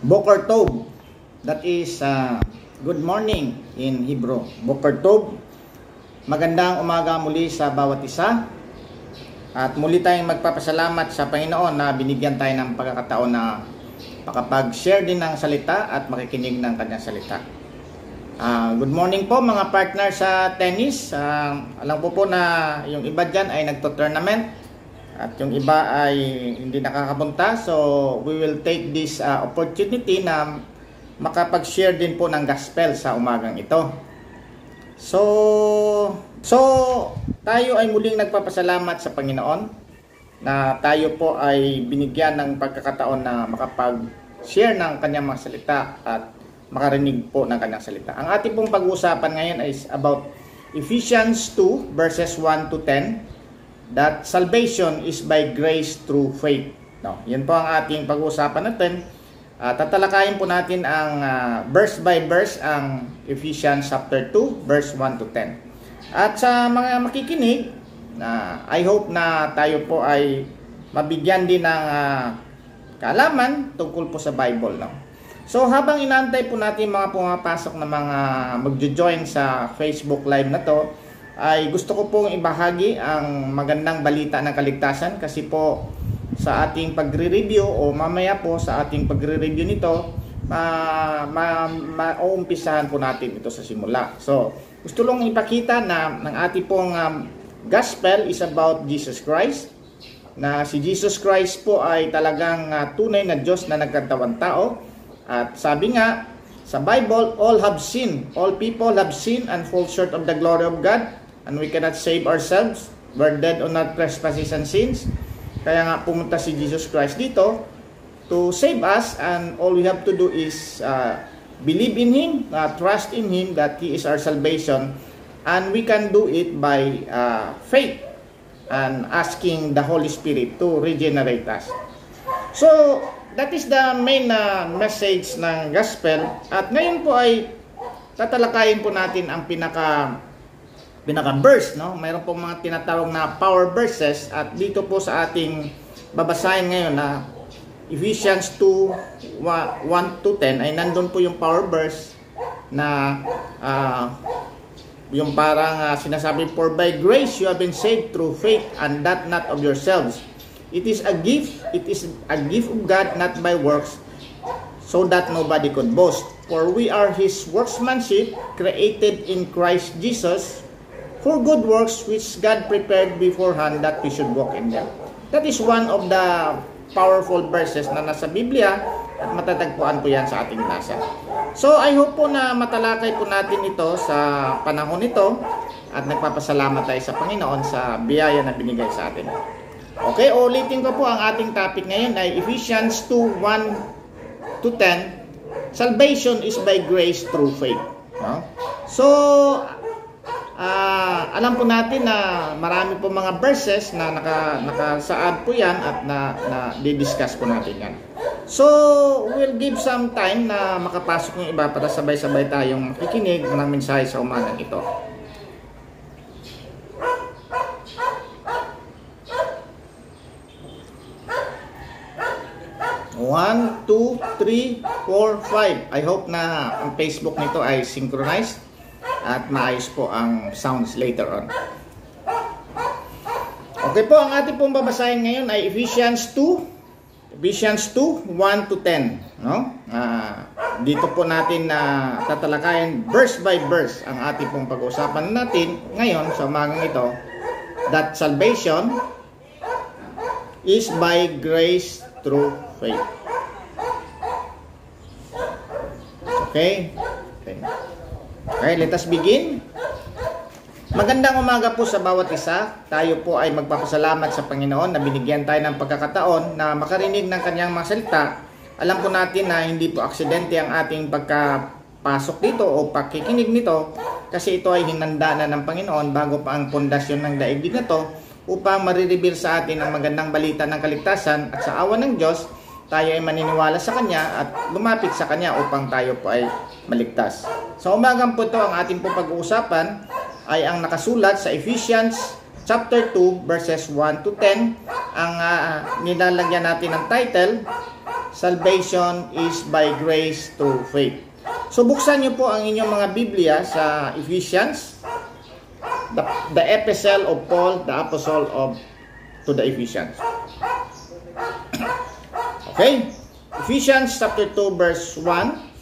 Boker Tov. That is good morning in Hebrew. Boker Tov. Magandang umaga muli sa bawat isa. At muli tayong magpapasalamat sa Panginoon na binigyan tayo ng pagkakataon na makapag-share din ng salita at makikinig ng kanyang salita. Good morning po mga partner sa tennis. Alam po na yung iba dyan ay nagto-tournament at yung iba ay hindi nakakapunta. So we will take this opportunity na makapag-share din po ng gospel sa umagang ito. So tayo ay muling nagpapasalamat sa Panginoon na tayo po ay binigyan ng pagkakataon na makapag-share ng kanyang mga salita at makarinig po ng kanyang salita. Ang ating pong pag-uusapan ngayon is about Ephesians 2 verses 1 to 10, that salvation is by grace through faith. No, yan po ang ating pag-uusapan natin. Tatalakayin po natin ang verse by verse ang Ephesians chapter 2 verse 1 to 10. At sa mga makikinig, I hope na tayo po ay mabigyan din ng kaalaman tungkol po sa Bible. No? So habang inaantay po natin mga pumapasok na mga magjo-join sa Facebook Live na to, ay gusto ko pong ibahagi ang magandang balita ng kaligtasan kasi po sa ating pagre-review o mamaya po sa ating pagre-review nito, maumpisahan po natin ito sa simula. So gusto lang ipakita na ng ating pong gospel is about Jesus Christ, na si Jesus Christ po ay talagang tunay na Diyos na nagkatawang tao. At sabi nga sa Bible, all people have sinned and fall short of the glory of God, and we cannot save ourselves. We're dead on our trespasses and sins. Kaya nga pumunta si Jesus Christ dito to save us, and all we have to do is believe in Him, trust in Him that He is our salvation, and we can do it by faith and asking the Holy Spirit to regenerate us. So that is the main message ng gospel. At ngayon po ay tatalakayin po natin ang pinaka verse, no? Mayroon pong mga tinatawag na power verses, at dito po sa ating babasahin ngayon na Ephesians 2 1 to 10 ay nandun po yung power verse na yung parang sinasabi, for by grace you have been saved through faith, and that not of yourselves. It is a gift of God, not by works, so that nobody could boast. For we are His workmanship, created in Christ Jesus, for good works which God prepared beforehand that we should walk in them. That is one of the powerful verses na nasa Biblia, at matatagpuan po yan sa ating nasa. So I hope po na matalakay po natin ito sa panahon nito, at nagpapasalamat tayo sa Panginoon sa biyaya na binigay sa atin. Okay, ulitin ko po ang ating topic ngayon ay Ephesians 2, 1 to 10. Salvation is by grace through faith. No? So, alam po natin na marami po mga verses na nakasaad po yan at na di-discuss po natin yan. So, we'll give some time na makapasok yung iba para sabay-sabay tayong makikinig ng mensahe sa umagang ito. 1, 2, 3, 4, 5. I hope na ang Facebook nito ay synchronized at maayos po ang sounds later on. Okay po, ang ating pong babasahin ngayon ay Ephesians 2, 1 to 10. No? Dito po natin tatalakayin verse by verse ang ating pong pag-uusapan natin ngayon sa umagang ito, that salvation is by grace through faith. Okay, let us begin. Magandang umaga po sa bawat isa. Tayo po ay magpapasalamat sa Panginoon na binigyan tayo ng pagkakataon na makarinig ng kanyang mga salita. Alam po natin na hindi po aksidente ang ating pagkapasok dito o pagkikinig nito, kasi ito ay hinanda na ng Panginoon bago pa ang pundasyon ng daigdig na to, upang marireveal sa atin ang magandang balita ng kaligtasan, at sa awa ng Diyos tayo ay maniniwala sa Kanya at lumapit sa Kanya upang tayo po ay maligtas. Sa umagang po ito, ang ating po pag-uusapan ay ang nakasulat sa Ephesians chapter 2 verses 1 to 10. Ang nilalagyan natin ng title salvation is by grace through faith. So buksan niyo po ang inyong mga Biblia sa Ephesians, the epistle of Paul, the apostle to the Ephesians. Okay? Ephesians chapter 2 verse 1.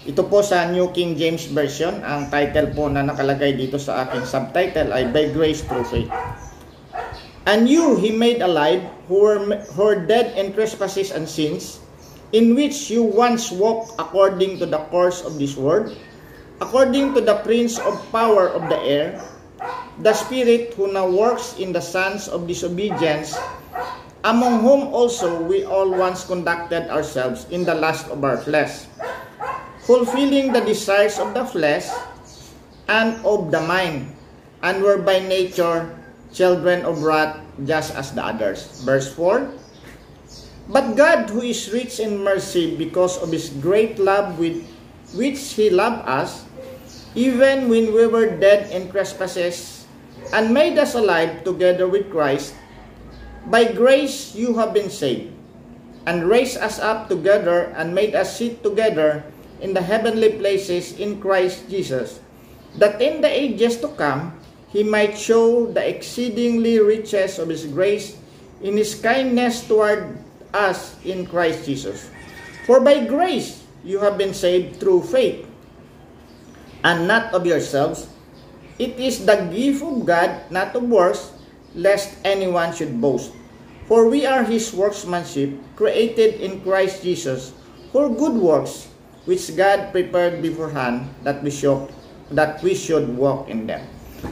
Ito po sa New King James Version. Ang title po na nakalagay dito sa aking subtitle ay By Grace Through Faith. And you He made alive who were dead in trespasses and sins, in which you once walked according to the course of this world, according to the prince of power of the air, the spirit who now works in the sons of disobedience, among whom also we all once conducted ourselves in the lust of our flesh, fulfilling the desires of the flesh and of the mind, and were by nature children of wrath, just as the others. Verse 4. But God, who is rich in mercy, because of His great love with which He loved us, even when we were dead in trespasses, and made us alive together with Christ, by grace you have been saved, and raised us up together, and made us sit together in the heavenly places in Christ Jesus, that in the ages to come He might show the exceedingly riches of His grace in His kindness toward us in Christ Jesus. For by grace you have been saved through faith, and not of yourselves. It is the gift of God, not of works, lest anyone should boast. For we are His workmanship, created in Christ Jesus, for good works, which God prepared beforehand that we should walk in them.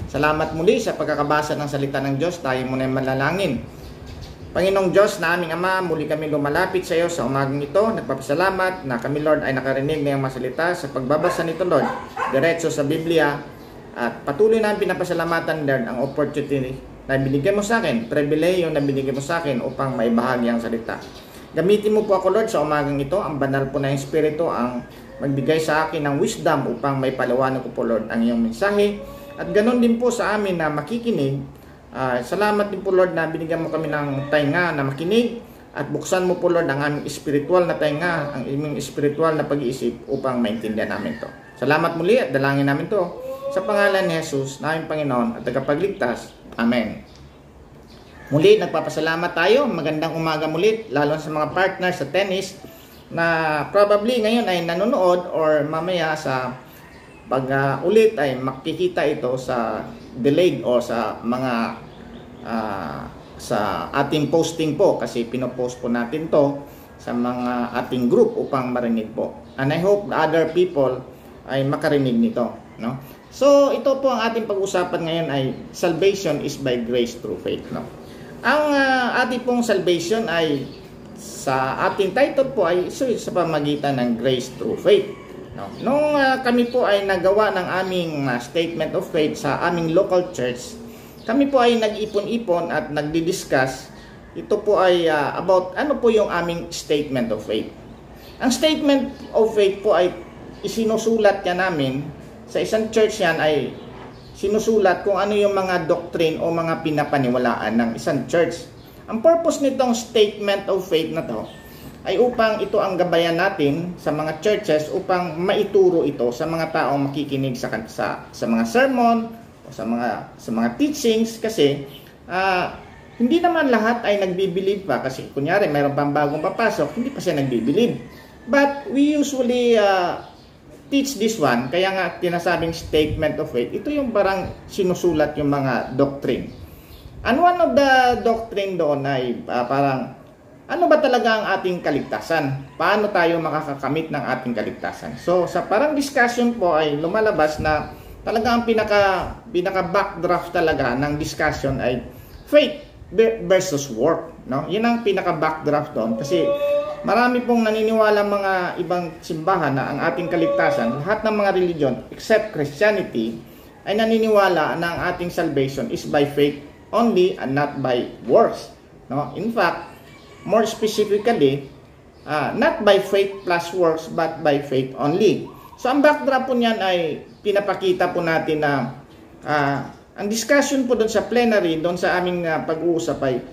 Salamat muli sa pagkakabasa ng salita ng Diyos. Tayo muna ay manalangin. Panginoong Diyos na aming Ama, muli kami lumalapit sa iyo sa umagang ito. Nagpapasalamat na kami, Lord, ay nakarinig ng masalita sa pagbabasa nito, Lord, diretso sa Biblia. At patuloy na pinapasalamatan, Lord, ang opportunity na binigyan mo sa akin, pribileyo na binigyan mo sa akin upang maibahagi ang salita. Gamitin mo po ako, Lord, sa umagang ito. Ang banal po na Espiritu ang magbigay sa akin ng wisdom upang may paliwanag ko po, Lord, ang iyong mensahe. At ganoon din po sa amin na makikinig. Salamat din po, Lord, na binigyan mo kami ng tainga na makinig. At buksan mo po, Lord, ang aming spiritual na tainga, ang aming spiritual na pag-iisip upang maintindihan namin to. Salamat muli at dalangin namin to sa pangalan ni Jesus, naming Panginoon at tagapagligtas. Amen. Muli, nagpapasalamat tayo. Magandang umaga muli, lalo sa mga partners sa tennis na probably ngayon ay nanonood or mamaya sa pag-ulit ay makikita ito sa delayed o sa mga sa ating posting po kasi pinopost po natin to sa mga ating group upang marinig po. And I hope the other people ay makarinig nito, no? So, ito po ang ating pag-usapan ngayon ay salvation is by grace through faith, no? Ang ating pong salvation ay sa ating title po ay sa pamagitan ng grace through faith. No? Nung kami po ay nagawa ng aming statement of faith sa aming local church, kami po ay nag-ipon-ipon at nagdi-discuss. Ito po ay about ano po yung aming statement of faith. Ang statement of faith po ay isinusulat niya namin sa isang church yan ay sinusulat kung ano yung mga doctrine o mga pinapaniwalaan ng isang church. Ang purpose nitong statement of faith na to ay upang ito ang gabayan natin sa mga churches upang maituro ito sa mga taong makikinig sa mga sermon o sa mga teachings kasi hindi naman lahat ay nagbibilib pa kasi kunyari mayroon pang bagong papasok, hindi pa siya nagbibilib. But we usually teach this one, kaya nga tinasabing statement of faith, ito yung parang sinusulat yung mga doctrine. And one of the doctrine doon ay parang ano ba talaga ang ating kaligtasan? Paano tayo makakakamit ng ating kaligtasan? So, sa parang discussion po ay lumalabas na talaga ang pinaka backdraft talaga ng discussion ay faith versus work, no? Yan ang pinaka backdraft doon kasi marami pong naniniwala mga ibang simbahan na ang ating kaligtasan, lahat ng mga religion except Christianity ay naniniwala na ang ating salvation is by faith only and not by works, no? In fact, more specifically, not by faith plus works but by faith only. So ang backdrop po niyan ay pinapakita po natin na ang discussion po doon sa plenary, doon sa aming pag-uusap ay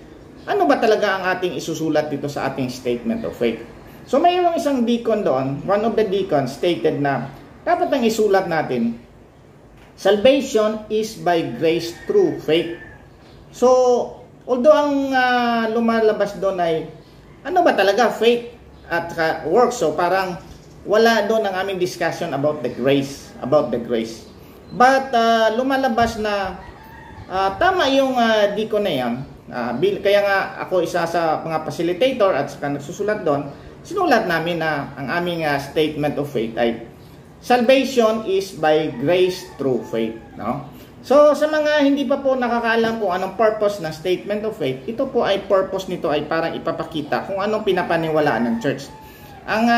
ano ba talaga ang ating isusulat dito sa ating statement of faith. So mayroong isang deacon doon, one of the deacons stated na dapat ang isulat natin, salvation is by grace through faith. So, although ang lumalabas doon ay, ano ba talaga faith at works? So parang wala doon ang aming discussion about the grace. But lumalabas na tama yung deacon na yan. Kaya nga ako isa sa mga facilitator at saka nagsusulat doon, sinulat namin na ang aming statement of faith ay salvation is by grace through faith, no? So sa mga hindi pa po nakakaalam kung anong purpose ng statement of faith, ito po ay purpose nito ay parang ipapakita kung anong pinapaniwalaan ng church. Ang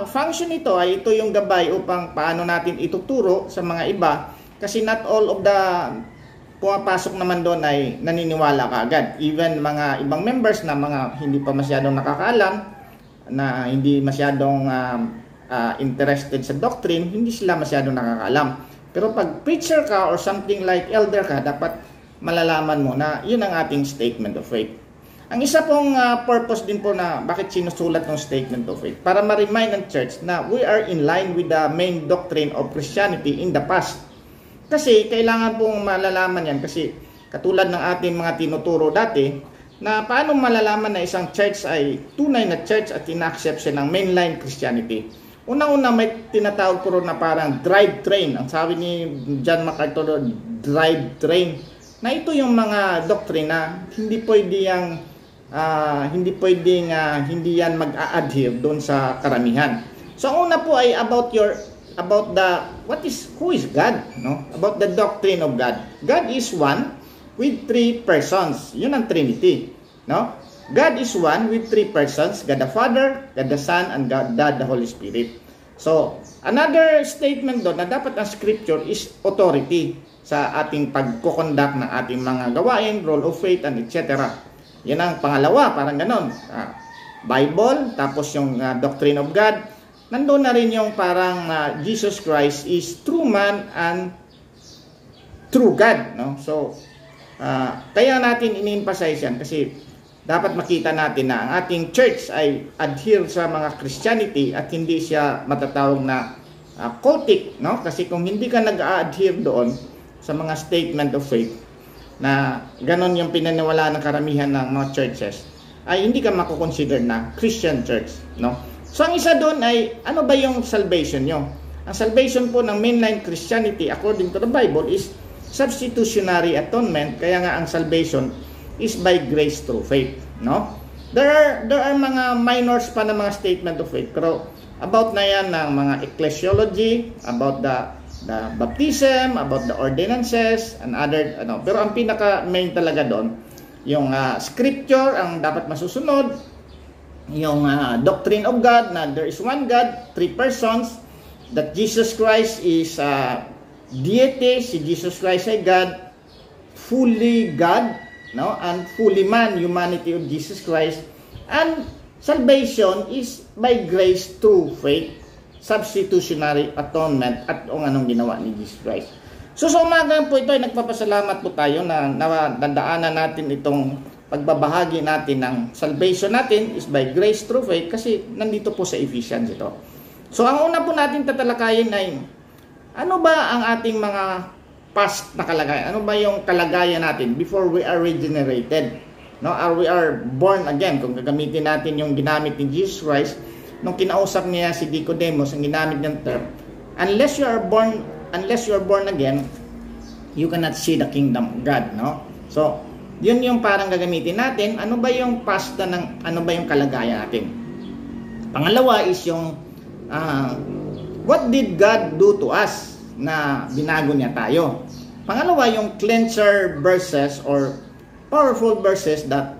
function nito ay ito yung gabay upang paano natin ituturo sa mga iba, kasi not all of the pumapasok naman doon ay naniniwala kaagad. Even mga ibang members na mga hindi pa masyadong nakakaalam, na hindi masyadong interested sa doctrine, hindi sila masyadong nakakaalam. Pero pag preacher ka or something like elder ka, dapat malalaman mo na yun ang ating statement of faith. Ang isa pong purpose din po na bakit sinusulat ng statement of faith, para ma-remind ng church na we are in line with the main doctrine of Christianity in the past. Kasi kailangan pong malalaman yan, kasi katulad ng ating mga tinuturo dati, na paano malalaman na isang church ay tunay na church at ina-accept siya ng mainline Christianity. Unang-una may tinatawag po na parang drive train. Ang sabi ni John MacArthur, drive train. Na ito yung mga doctrine na hindi pwedeng hindi yan mag-a-adhere doon sa karamihan. So ang una po ay about who is God, no? About the doctrine of God. God is one with three persons. Yun ang Trinity, no? God is one with three persons, God the Father, God the Son, and God the Holy Spirit. So, another statement doon na dapat ang scripture is authority sa ating pagkukondak ng ating mga gawain, role of faith, and etc. Yan ang pangalawa, parang ganon. Bible, tapos yung doctrine of God. Nandun na rin yung parang Jesus Christ is true man and true God, no? So, kaya natin ini-emphasize yan kasi dapat makita natin na ang ating church ay adhere sa mga Christianity at hindi siya matatawag na cultic, no? Kasi kung hindi ka nag-a-adhere doon sa mga statement of faith na ganon yung pinaniwalaan ng karamihan ng mga churches, ay hindi ka makukonsider na Christian church, no? So ang isa doon ay ano ba yung salvation nyo? Ang salvation po ng mainline Christianity according to the Bible is substitutionary atonement. Kaya nga ang salvation is by grace through faith, no? There are mga minors pa na mga statement of faith, pero about na yan ng mga ecclesiology, about the baptism, about the ordinances and other pero ang pinaka main talaga doon yung scripture ang dapat masusunod, yung doctrine of God na there is one God, three persons, that Jesus Christ is deity, si Jesus Christ ay God, fully God, no, and fully man, humanity of Jesus Christ, and salvation is by grace through faith, substitutionary atonement at kung anong ginawa ni Jesus Christ. So sa umaga po ito ay nagpapasalamat po tayo na nadaanan natin itong pagbabahagi natin ng salvation natin is by grace through faith kasi nandito po sa Ephesians ito. So ang una po natin tatalakayin ay ano ba ang ating mga past na kalagayan? Ano ba yung kalagayan natin before we are regenerated? No, we are born again. Kung gagamitin natin yung ginamit ni Jesus Christ nung kinausap niya si Nicodemus, ang ginamit niyang term, unless you are born again, you cannot see the kingdom of God, no? So, yun yung parang gagamitin natin. Ano ba yung past na ano ba yung kalagayan natin? Pangalawa is yung what did God do to us na binago niya tayo? Pangalawa yung cleanser verses or powerful verses that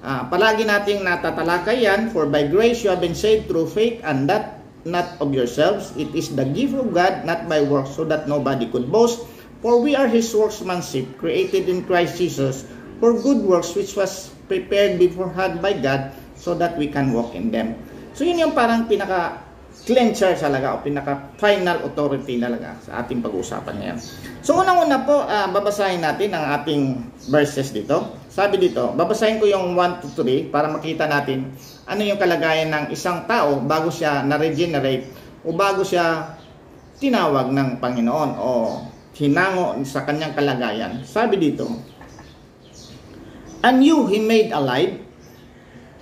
palagi nating natatalakay yan. For by grace you have been saved through faith, and that not of yourselves. It is the gift of God, not by works, so that nobody could boast. For we are His workmanship, created in Christ Jesus, for good works which was prepared beforehand by God, so that we can walk in them. So yun yung parang pinaka-cleanser talaga, o pinaka-final authority talaga sa ating pag-uusapan ngayon. So unang-una po, babasahin natin ang ating verses dito sabi dito, babasahin ko yung 1 to 3 para makita natin ano yung kalagayan ng isang tao bago siya na-regenerate o bago siya tinawag ng Panginoon o hinango sa kanyang kalagayan. Sabi dito, "And you he made alive,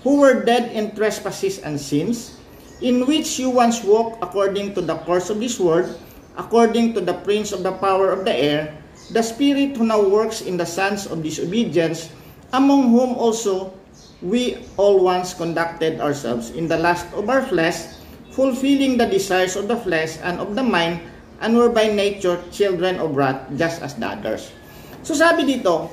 who were dead in trespasses and sins, in which you once walked according to the course of this world, according to the prince of the power of the air, the spirit who now works in the sons of disobedience, among whom also we all once conducted ourselves in the lust of our flesh, fulfilling the desires of the flesh and of the mind, and were by nature children of wrath, just as the others." So sabi dito,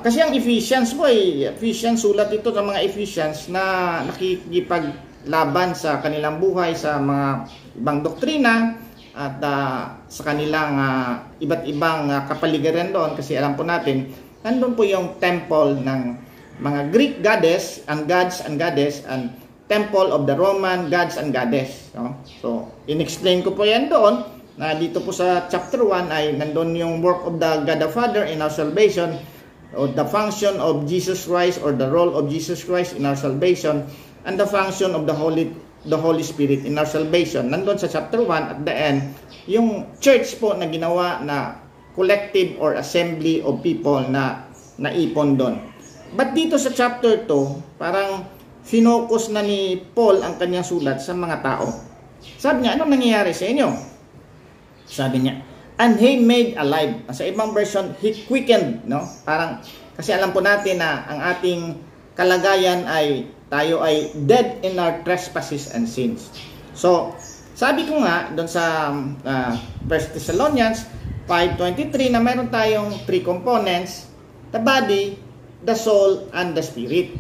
kasi ang Ephesians po Ephesians, sulat ito sa mga Ephesians na nakikipaglaban sa kanilang buhay sa mga ibang doktrina at sa kanilang iba't ibang kapaligiran doon, kasi alam po natin nandun po yung temple ng mga Greek goddess and gods and goddess and temple of the Roman gods and goddess, no? So inexplain ko po yan doon na dito po sa chapter 1 ay nandun yung work of the God the Father in our salvation, or the function of Jesus Christ or the role of Jesus Christ in our salvation, and the function of the Holy Spirit in our salvation. Nandun sa chapter 1 at the end yung church po na ginawa na collective or assembly of people na naipon doon. But dito sa chapter 2, parang finokus na ni Paul ang kanyang sulat sa mga tao. Sabi niya, anong nangyayari sa inyo? Sabi niya, "And he made alive." Sa ibang version, he quickened, no? Parang, kasi alam po natin na ang ating kalagayan ay, tayo ay dead in our trespasses and sins. So, sabi ko nga, doon sa 1 Thessalonians 5:23, na meron tayong 3 components: the body, the soul, and the spirit.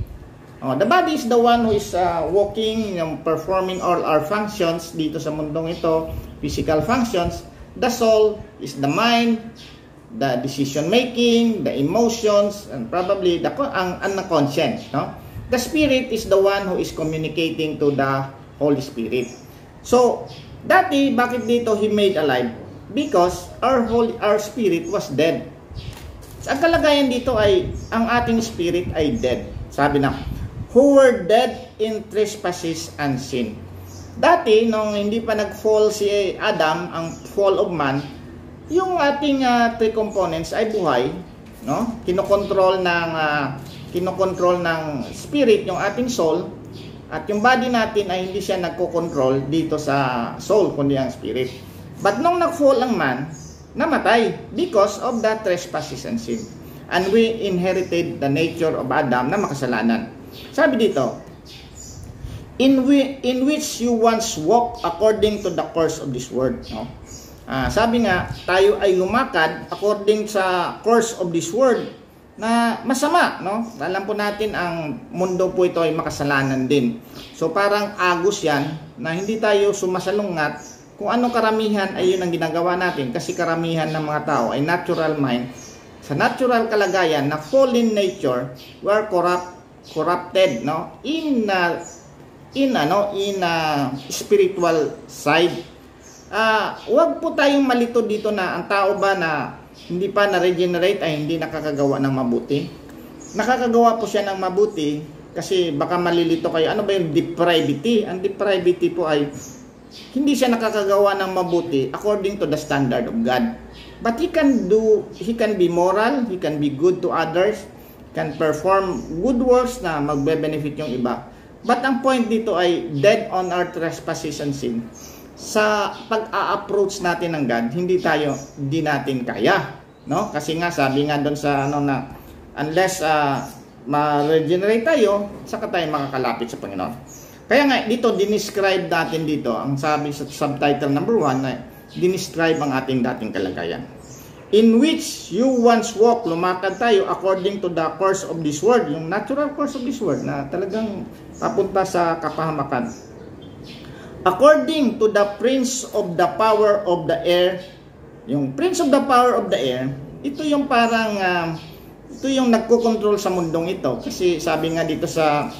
The body is the one who is walking, performing all our functions dito sa mundong ito, physical functions. The soul is the mind, the decision making, the emotions, and probably ang conscience, no? The spirit is the one who is communicating to the Holy Spirit. So, dati, bakit dito he made alive? Because our spirit was dead. Ang kalagayan dito ay, ang ating spirit ay dead. Sabi na, "Who were dead in trespasses and sin." Dati, nung hindi pa nag-fall si Adam, ang fall of man, yung ating 3 components ay buhay, no? Kinokontrol ng spirit yung ating soul, at yung body natin ay hindi siya nagko-control dito sa soul, kundi ang spirit. But nung nag-fall ang man, namatay because of the trespasses and sin. And we inherited the nature of Adam na makasalanan. Sabi dito, in which you once walked according to the course of this world, no? Sabi nga, tayo ay lumakad according sa course of this world na masama, no? Alam po natin ang mundo po ito ay makasalanan din. So parang agos yan na hindi tayo sumasalungat kung anong karamihan ay yun ang ginagawa natin, kasi karamihan ng mga tao ay natural mind. Sa natural kalagayan na fallen nature, we are corrupted, no? In spiritual side. Huwag po tayong malito dito na ang tao ba na hindi pa na-regenerate ay hindi nakakagawa ng mabuti. Nakakagawa po siya ng mabuti kasi baka malilito kayo. Ano ba yung depravity? Ang depravity po ay hindi siya nakakagawa ng mabuti according to the standard of God. But he can be moral, he can be good to others, can perform good works na magbe-benefit yung iba. But ang point dito ay dead on our trespasses and sin. Sa pag-a-approach natin ng God, hindi natin kaya, no? Kasi nga sabi nga doon sa na unless ma-regenerate tayo, saka tayo makakalapit sa Panginoon. Kaya nga dito dinescribe natin dito, ang sabi sa subtitle number 1 na dinescribe ang ating dating kalagayan. In which you once walked, lumakad tayo according to the course of this world, yung natural course of this world na talagang papunta sa kapahamakan. According to the prince of the power of the air. Yung prince of the power of the air, ito yung parang ito yung nagko-control sa mundong ito, kasi sabi nga dito sa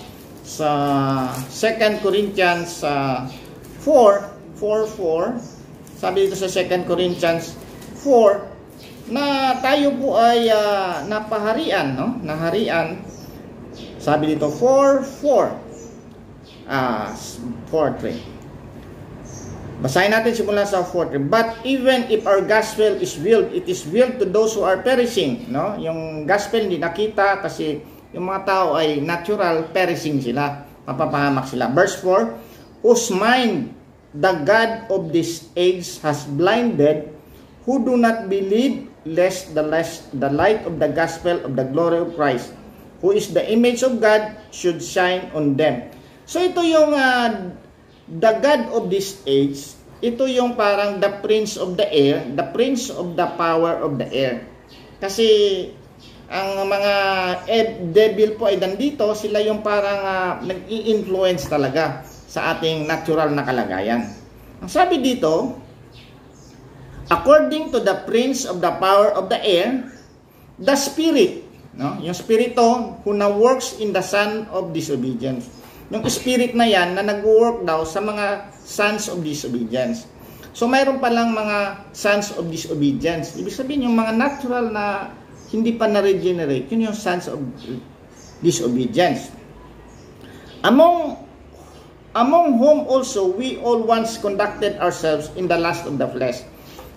2 Corinthians 4:4, sabi dito sa 2 Corinthians 4, na tayo po ay napaharian, no? Naharian. Sabi dito 4:3. Basahin natin simula sa 4:3. But even if our gospel is veiled, it is veiled to those who are perishing, no? Yung gospel hindi nakita kasi yung mga tao ay natural perishing sila, mapapahamak sila. Verse 4, whose mind the God of this age has blinded, who do not believe, lest the light of the gospel of the glory of Christ, who is the image of God, should shine on them. So ito yung the God of this age, ito yung parang the prince of the air, the prince of the power of the air. Kasi ang mga devil po ay nandito, sila yung parang nag-i-influence talaga sa ating natural na kalagayan. Ang sabi dito, according to the prince of the power of the air, the spirit, no? Yung spirito who now works in the son of disobedience. Yung spirit na yan na nag-work daw sa mga sons of disobedience. So mayroon palang mga sons of disobedience. Ibig sabihin yung mga natural na hindi pa na-regenerate, yun yung sons of disobedience. Among whom also we all once conducted ourselves in the lust of the flesh.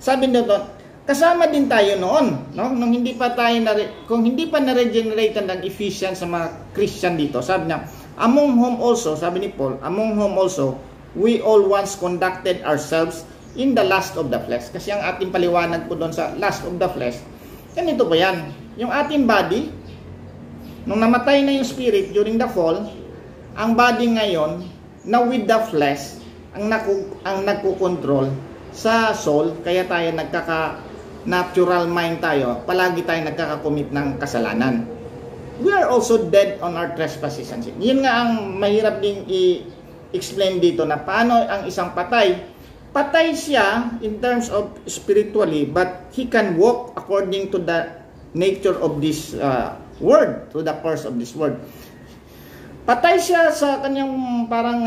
Sabi nito, kasama din tayo noon, no? Nung hindi pa tayo kung hindi pa na-regenerate ng Ephesians sa mga Christian dito. Sabi niya, among whom also, sabi ni Paul, among whom also we all once conducted ourselves in the lust of the flesh. Kasi ang ating paliwanag po doon sa lust of the flesh, ganito po yan. Yung ating body, nung namatay na yung spirit during the fall, ang body ngayon, na with the flesh, ang nagkukontrol sa soul, kaya tayo nagkaka-natural mind tayo, palagi tayo nagkakakomit ng kasalanan. We are also dead on our trespasses and sin. Yun nga ang mahirap ding i-explain dito na paano ang isang patay. Patay siya in terms of spiritually, but he can walk according to the nature of this word, to the course of this word. Patay siya sa kanyang parang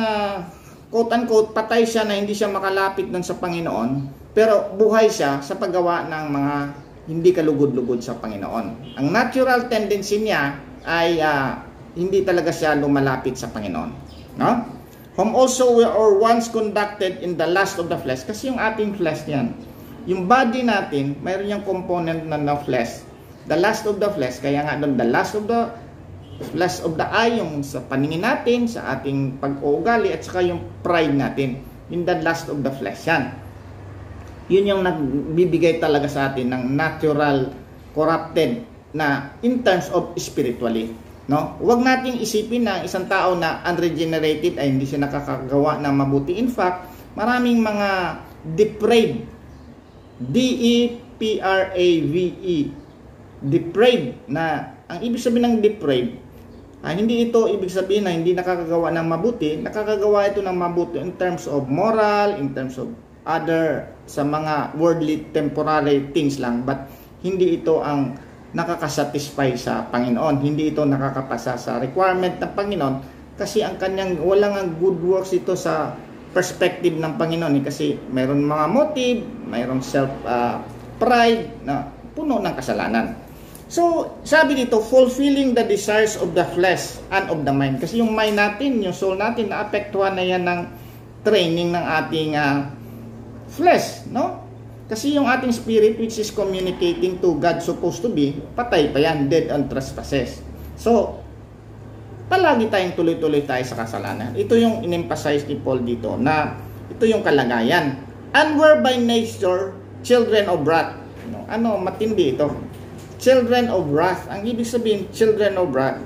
quote-unquote, patay siya na hindi siya makalapit dun sa Panginoon, pero buhay siya sa paggawa ng mga hindi kalugod-lugod sa Panginoon. Ang natural tendency niya ay hindi talaga siya lumalapit sa Panginoon. No? Whom also we are once conducted in the lust of the flesh. Kasi yung ating flesh yan. Yung body natin, mayroon yung component na flesh. The lust of the flesh, kaya nga doon, the lust of the eye, yung sa paningin natin, sa ating pag-uugali, at saka yung pride natin. Yung the lust of the flesh yan. Yun yung nagbibigay talaga sa atin ng natural corrupted na in terms of spiritually, no? Huwag nating isipin na isang tao na unregenerated ay hindi siya nakakagawa ng mabuti. In fact, maraming mga depraved, D-E-P-R-A-V-E, depraved, na ang ibig sabihin ng depraved, hindi ito ibig sabihin na hindi nakakagawa ng mabuti. Nakakagawa ito ng mabuti in terms of moral, in terms of other, sa mga worldly temporary things lang, but hindi ito ang nakakasatisfy sa Panginoon. Hindi ito nakakapasa sa requirement ng Panginoon kasi ang kanyang walang ang good works ito sa perspective ng Panginoon kasi mayroon mga motive, mayroong self pride na puno ng kasalanan. So, sabi dito, fulfilling the desires of the flesh and of the mind. Kasi yung mind natin, yung soul natin, naapektuhan na yan ng training ng ating flesh, no? Kasi yung ating spirit, which is communicating to God, supposed to be, patay pa yan, dead on trespasses. So, palagi tayong tuloy-tuloy tayo sa kasalanan. Ito yung in-emphasize ni Paul dito, na ito yung kalagayan. And we're by nature, children of wrath. No? Matindi ito. Children of wrath. Ang ibig sabihin, children of wrath.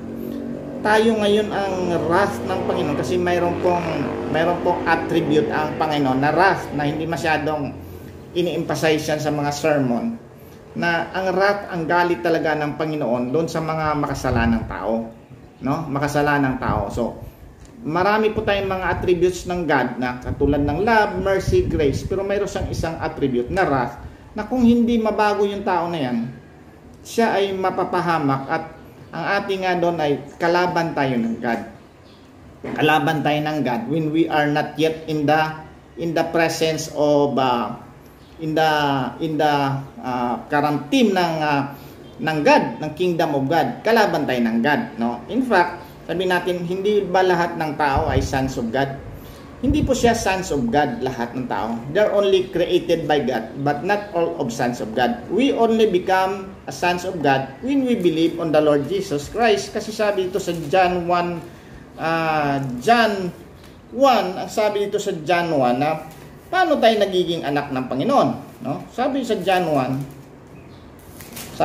Tayo ngayon ang wrath ng Panginoon kasi mayroon pong attribute ang Panginoon na wrath na hindi masyadong ini-emphasize yan sa mga sermon, na ang wrath, ang galit talaga ng Panginoon doon sa mga makasalanang tao, no? Makasalanang tao. So, marami po tayong mga attributes ng God na katulad ng love, mercy, grace, pero mayroon siyang isang attribute na wrath na kung hindi mabago yung tao na yan, siya ay mapapahamak at ang ating nga doon ay kalaban tayo ng God. Kalaban tayo ng God when we are not yet in the presence of current team ng God, ng kingdom of God. Kalaban tayo ng God, no? In fact, sabi natin, hindi ba lahat ng tao ay sons of God? Hindi po siya sons of God, lahat ng tao. They're only created by God, but not all of sons of God. We only become a sons of God when we believe on the Lord Jesus Christ. Kasi sabi dito sa John 1, ang sabi dito sa John 1 na paano tayo nagiging anak ng Panginoon, no? Sabi sa John 1,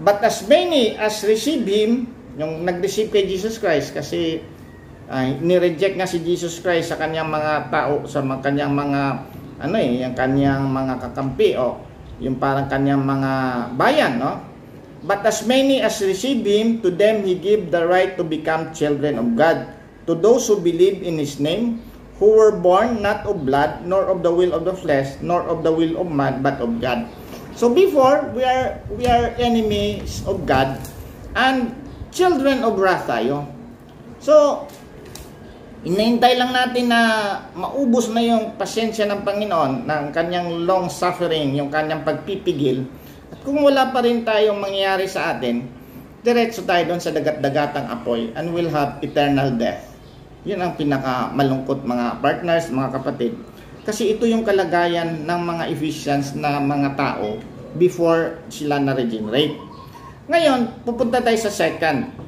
but as many as receive Him, yung nag-receive kay Jesus Christ, kasi nireject nga si Jesus Christ sa kanyang mga tao, sa kanyang mga yung kanyang mga kakampi, yung parang kanyang mga bayan, no? But as many as receive Him, to them He give the right to become children of God, to those who believe in His name, who were born not of blood, nor of the will of the flesh, nor of the will of man, but of God. So before, we are enemies of God and children of wrath tayo. So inahintay lang natin na maubos na yung pasyensya ng Panginoon, ng kanyang long suffering, yung kanyang pagpipigil. At kung wala pa rin tayong mangyayari sa atin, diretso tayo doon sa dagat-dagatang apoy and we'll have eternal death. Yun ang pinakamalungkot, mga partners, mga kapatid. Kasi ito yung kalagayan ng mga Ephesians na mga tao before sila na-regenerate. Ngayon, pupunta tayo sa second.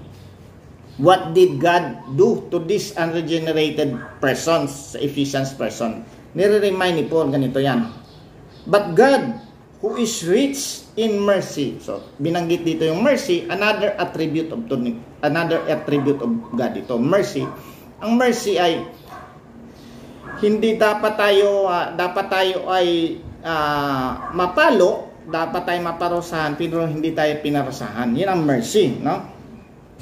What did God do to these unregenerated persons, sa Ephesians person? Nire-remind ni Paul, ganito yan. But God, who is rich in mercy. So, binanggit dito yung mercy, another attribute of God ito, mercy. Ang mercy ay hindi dapat tayo ay mapalo, dapat tayo maparusahan, pero hindi tayo pinarasahan. Yan ang mercy, no?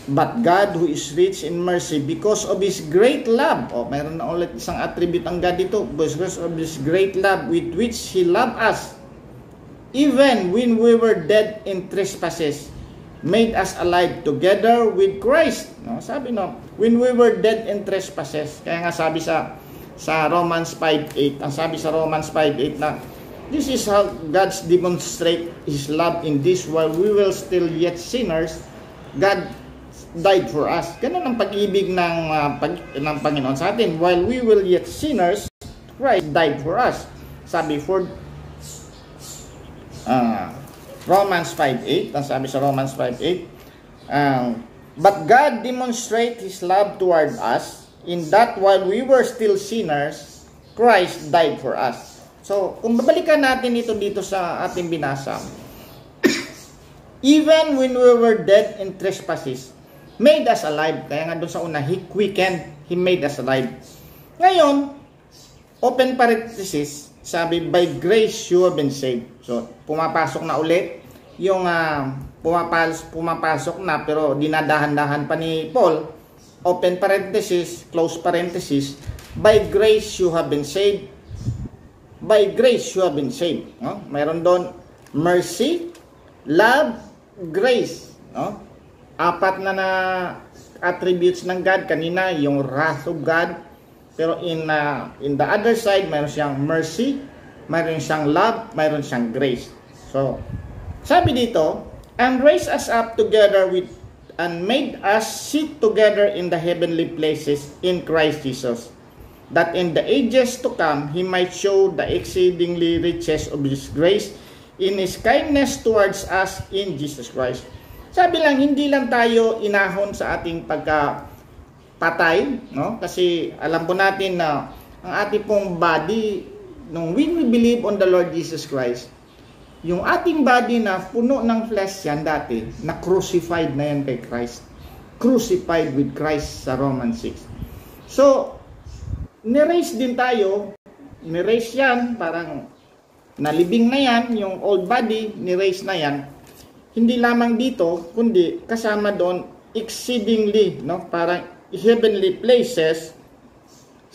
But God, who is rich in mercy, because of His great love, mayroon na ulit isang attribute ang God dito, because of His great love with which He loved us, even when we were dead in trespasses, made us alive together with Christ. No? Sabi when we were dead in trespasses, kaya nga sabi sa Romans 5:8, ang sabi sa Romans 5:8 na, this is how God demonstrate His love in this, while we were still yet sinners, God died for us. Ganun ang pag-ibig ng Panginoon sa atin. While we were yet sinners, Christ died for us. Sabi for Romans 5:8, ang sabi sa Romans 5:8, but God demonstrate His love toward us in that while we were still sinners, Christ died for us. So, kung babalikan natin ito dito sa ating binasa, even when we were dead in trespasses, made us alive. Kaya nga doon sa una, He quickened, He made us alive. Ngayon, open parenthesis, sabi, by grace you have been saved. So, pumapasok na ulit yung pumapasok na pero dinadahan-dahan pa ni Paul. Open parenthesis, close parenthesis, by grace you have been saved. By grace you have been saved. No? Mayroon doon mercy, love, grace. No? Apat na attributes ng God. Kanina, yung wrath of God. Pero in the other side, mayroon siyang mercy, mayroon siyang love, mayroon siyang grace. So, sabi dito, and raised us up together with, and made us sit together in the heavenly places in Christ Jesus, that in the ages to come, He might show the exceedingly riches of His grace in His kindness towards us in Jesus Christ. Sabi lang, hindi lang tayo inahon sa ating pagkapatay, no? Kasi alam po natin na ang ating pong body, when we believe on the Lord Jesus Christ, yung ating body na puno ng flesh yan dati, na crucified na yan kay Christ. Crucified with Christ sa Romans 6. So, ni-raise din tayo, ni-raise yan, parang nalibing na yan, yung old body, ni-raise na yan. Hindi lamang dito, kundi kasama doon exceedingly, no? Parang heavenly places.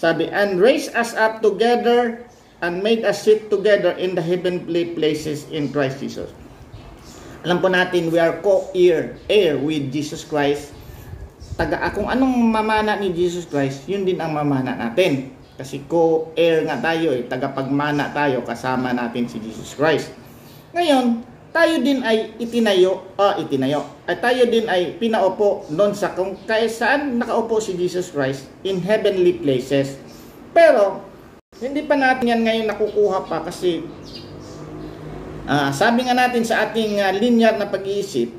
Sabi, and raised us up together and made us sit together in the heavenly places in Christ Jesus. Alam po natin, we are co-heir with Jesus Christ. Kung anong mamana ni Jesus Christ, yun din ang mamana natin. Kasi co-heir nga tayo, tagapagmana tayo kasama natin si Jesus Christ. Ngayon, tayo din ay tayo din ay pinaupo doon sa kung saan nakaupo si Jesus Christ in heavenly places. Pero hindi pa natin yan ngayon nakukuha pa kasi sabi nga natin sa ating linear na pag-iisip,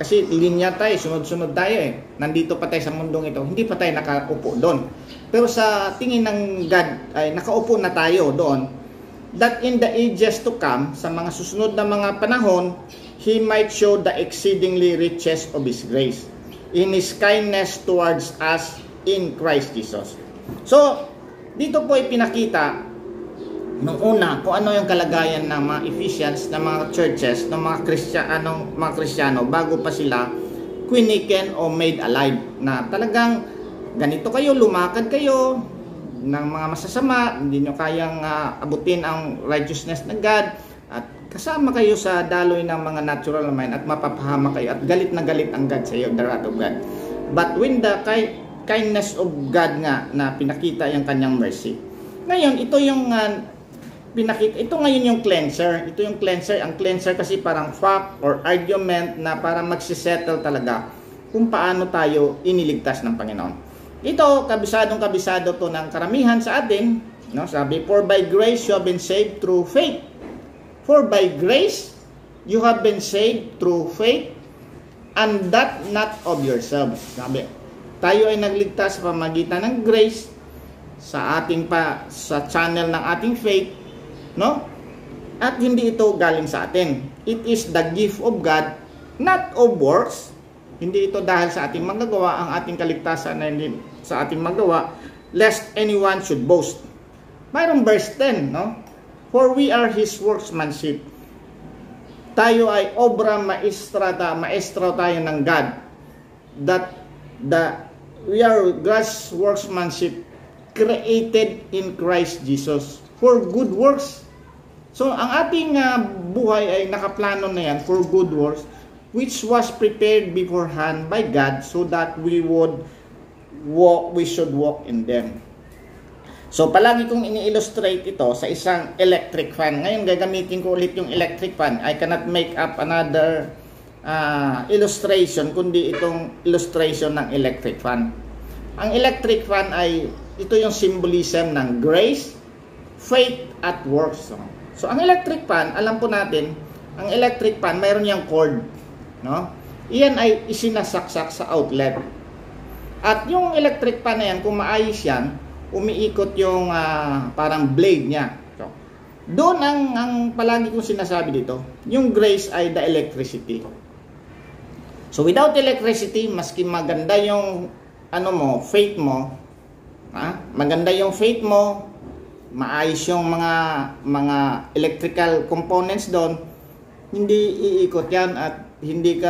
kasi linear tayo, sunod-sunod tayo nandito pa tayo sa mundong ito, hindi pa tayo nakaupo doon. Pero sa tingin ng God ay nakaupo na tayo doon, that in the ages to come, sa mga susunod na mga panahon, He might show the exceedingly riches of His grace in His kindness towards us in Christ Jesus. So, dito po ay pinakita nung una kung ano yung kalagayan ng mga Ephesians, ng mga churches, ng mga Kristiyano bago pa sila quiniken o made alive, na talagang ganito kayo, lumakad kayo ng mga masasama, hindi nyo kayang abutin ang righteousness ng God, at kasama kayo sa daloy ng mga natural mind at mapapahama kayo at galit na galit ang God sa iyo, the wrath of God. But when the kindness of God nga na pinakita yung kanyang mercy, ngayon ito yung pinakita, ito ngayon yung cleanser, ito yung cleanser. Ang cleanser kasi parang fact or argument na parang magsisettle talaga kung paano tayo iniligtas ng Panginoon. Ito, kabisado to ng karamihan sa atin, no? Sabi, for by grace you have been saved through faith. For by grace you have been saved through faith, and that not of yourselves. Sabi, tayo ay nagligtas sa pamamagitan ng grace sa channel ng ating faith, no? At hindi ito galing sa atin. It is the gift of God, not of works. Hindi ito dahil sa ating magagawa, ang ating kaligtasan na hindi sa ating magawa, lest anyone should boast. Mayroong verse 10, no? For we are His workmanship. Tayo ay obra maestro tayo ng God. We are God's workmanship created in Christ Jesus for good works. So, ang ating buhay ay nakaplano na yan for good works, which was prepared beforehand by God so that we should walk in them. So, palagi kong ini-illustrate ito sa isang electric fan. Ngayon, gagamitin ko ulit yung electric fan. I cannot make up another illustration, kundi itong illustration ng electric fan. Ang electric fan ay, ito yung symbolism ng grace, faith, at works. So, ang electric fan, alam po natin, ang electric fan, mayroon niyang cord. No? Iyan ay isinasaksak sa outlet. At yung electric fan na yan, kung maayos yan, umiikot yung parang blade niya. So, doon ang palagi kong sinasabi dito, yung grace ay the electricity. So without electricity, maski maganda yung faith mo, maganda yung faith mo, maayos yung mga electrical components doon, hindi iikot yan at hindi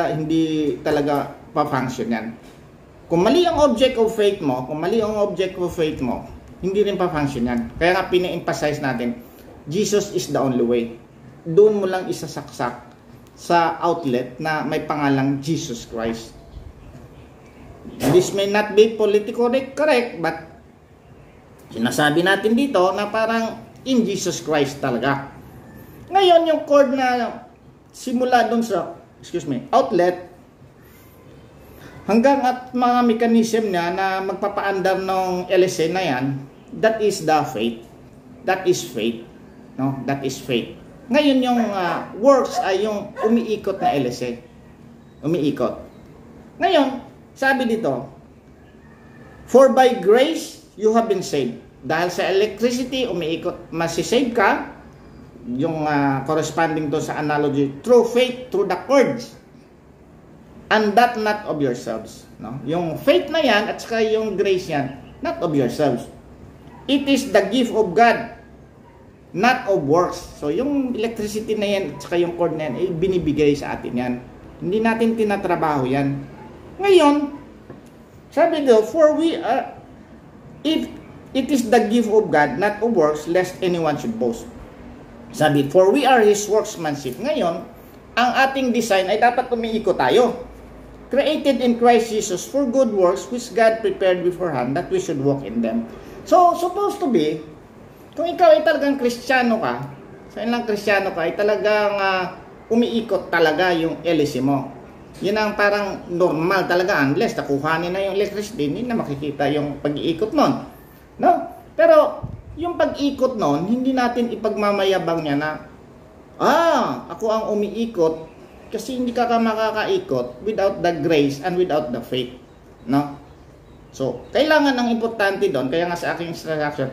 talaga pa-function yan. Kung mali ang object of faith mo, hindi rin pa-function yan. Kaya nga pina-emphasize natin, Jesus is the only way. Doon mo lang isasaksak sa outlet na may pangalang Jesus Christ. This may not be politically correct, but sinasabi natin dito na parang in Jesus Christ talaga. Ngayon, yung cord na simula doon sa outlet, hanggang at mga mechanism niya na magpapaandar ng LSA na yan, that is the faith. That is faith. No? That is faith. Ngayon yung works ay yung umiikot na LSA. Umiikot. Ngayon, sabi dito, for by grace, you have been saved. Dahil sa electricity, umiikot, masisave ka, yung corresponding to sa analogy, through faith, through the cords. And that not of yourselves. No? Yung faith na yan at saka yung grace yan, not of yourselves. It is the gift of God, not of works. So yung electricity na yan at saka yung cord na yan, ay binibigay sa atin yan. Hindi natin tinatrabaho yan. Ngayon, sabi do, for we are, if it is the gift of God, not of works, lest anyone should boast. Sabi, for we are His workmanship. Ngayon, ang ating design ay dapat umiikot tayo. created in Christ Jesus for good works which God prepared beforehand that we should walk in them. So, supposed to be, kung ikaw ay talagang Kristiyano ka, sa ilang Kristiyano ka, ay talagang umiikot talaga yung LC mo. Yun ang parang normal talaga, unless nakuhanin na yung electricity, hindi na makikita yung pag-iikot nun. No? Pero, yung pag-ikot nun, hindi natin ipagmamayabang niya na, ako ang umiikot, kasi hindi ka makakaikot without the grace and without the faith. No? So, kailangan ang importante doon, kaya nga sa aking instruction,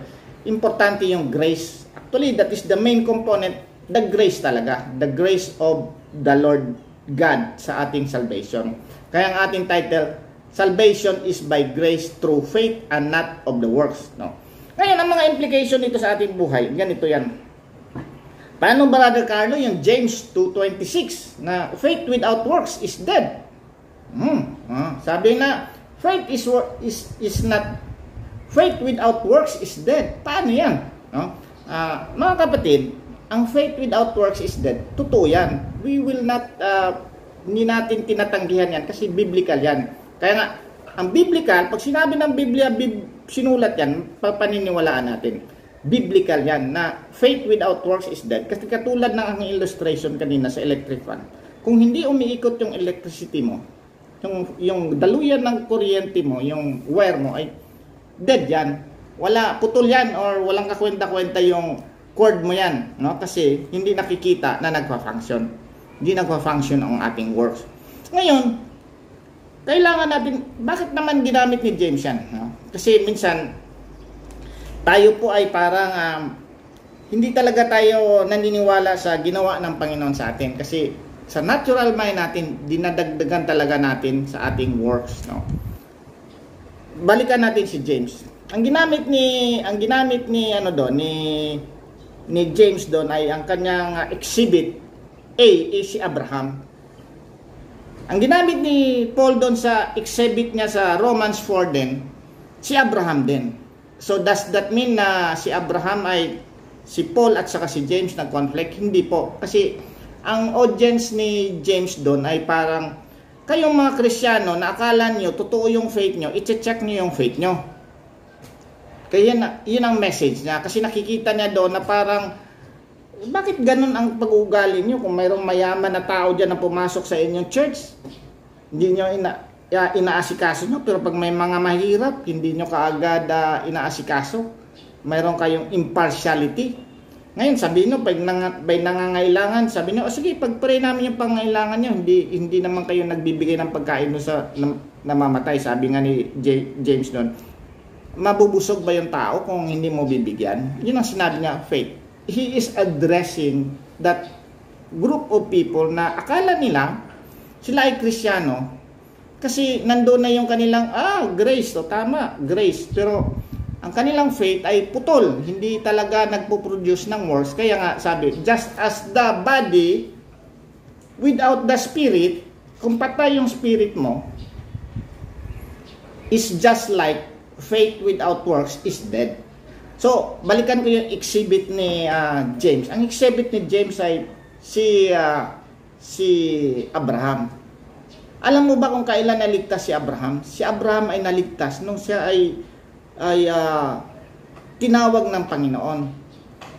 importante yung grace. Actually, that is the main component, the grace talaga. The grace of the Lord God sa ating salvation. Kaya ang ating title, Salvation is by grace through faith and not of the works. No? Ngayon, ang mga implication nito sa ating buhay, ganito yan. Paano, Brother Carlo, yung James 2:26 na faith without works is dead? Sabi na faith is not, faith without works is dead. Paano yan? No? Mga kapatid, ang faith without works is dead. Totoo yan. We will not, hindi natin tinatanggihan yan kasi biblical yan. Kaya nga, ang biblical, pag sinabi ng Biblia, sinulat yan, paniniwalaan natin. Biblical yan na faith without works is dead. Kasi katulad ng ang illustration kanina sa electric fan, kung hindi umiikot yung electricity mo, yung daluyan ng kuryente mo, yung wire mo, ay dead yan. Wala, putol yan or walang kakwenta-kwenta yung cord mo yan. No? Kasi hindi nakikita na nagpa-function. Hindi nagpa-function ang ating works. Ngayon, kailangan natin, bakit naman ginamit ni James yan? No? Kasi minsan, tayo po ay parang hindi talaga tayo naniniwala sa ginawa ng Panginoon sa atin. Kasi sa natural mind natin, dinadagdagan talaga natin sa ating works. No? Balikan natin si James. Ang ginamit ni James doon ay ang kanyang exhibit A is si Abraham. Ang ginamit ni Paul doon sa exhibit niya sa Romans 4 din, si Abraham din. So does that mean na si Abraham ay si Paul at saka si James nag-conflict? Hindi po. Kasi ang audience ni James doon ay parang kayong mga Kristiyano na akala nyo totoo yung faith nyo, i-check nyo yung faith nyo. Kaya yun ang message niya. Kasi nakikita niya doon na parang bakit ganun ang pag-uugali nyo kung mayroong mayaman na tao dyan na pumasok sa inyong church? Hindi nyo inaasikaso nyo, pero pag may mga mahirap, hindi nyo kaagad inaasikaso. Mayroon kayong impartiality. Ngayon, sabihin nyo, pag nangangailangan, sabihin nyo, sige, pag-pray namin yung pangailangan nyo, hindi naman kayo nagbibigay ng pagkain sa namamatay. Sabi nga ni James noon, mabubusog ba yung tao kung hindi mo bibigyan? Yun ang sinabi niya, faith. He is addressing that group of people na akala nila sila ay Kristiyano kasi nandoon na yung kanilang grace, tama, grace, pero ang kanilang faith ay putol, hindi talaga nagpo-produce ng works. Kaya nga sabi, just as the body without the spirit, kung patay yung spirit mo, is just like faith without works is dead. So, balikan ko yung exhibit ni James. Ang exhibit ni James ay si Abraham. Alam mo ba kung kailan naligtas si Abraham? Si Abraham ay naligtas nung siya ay tinawag ng Panginoon.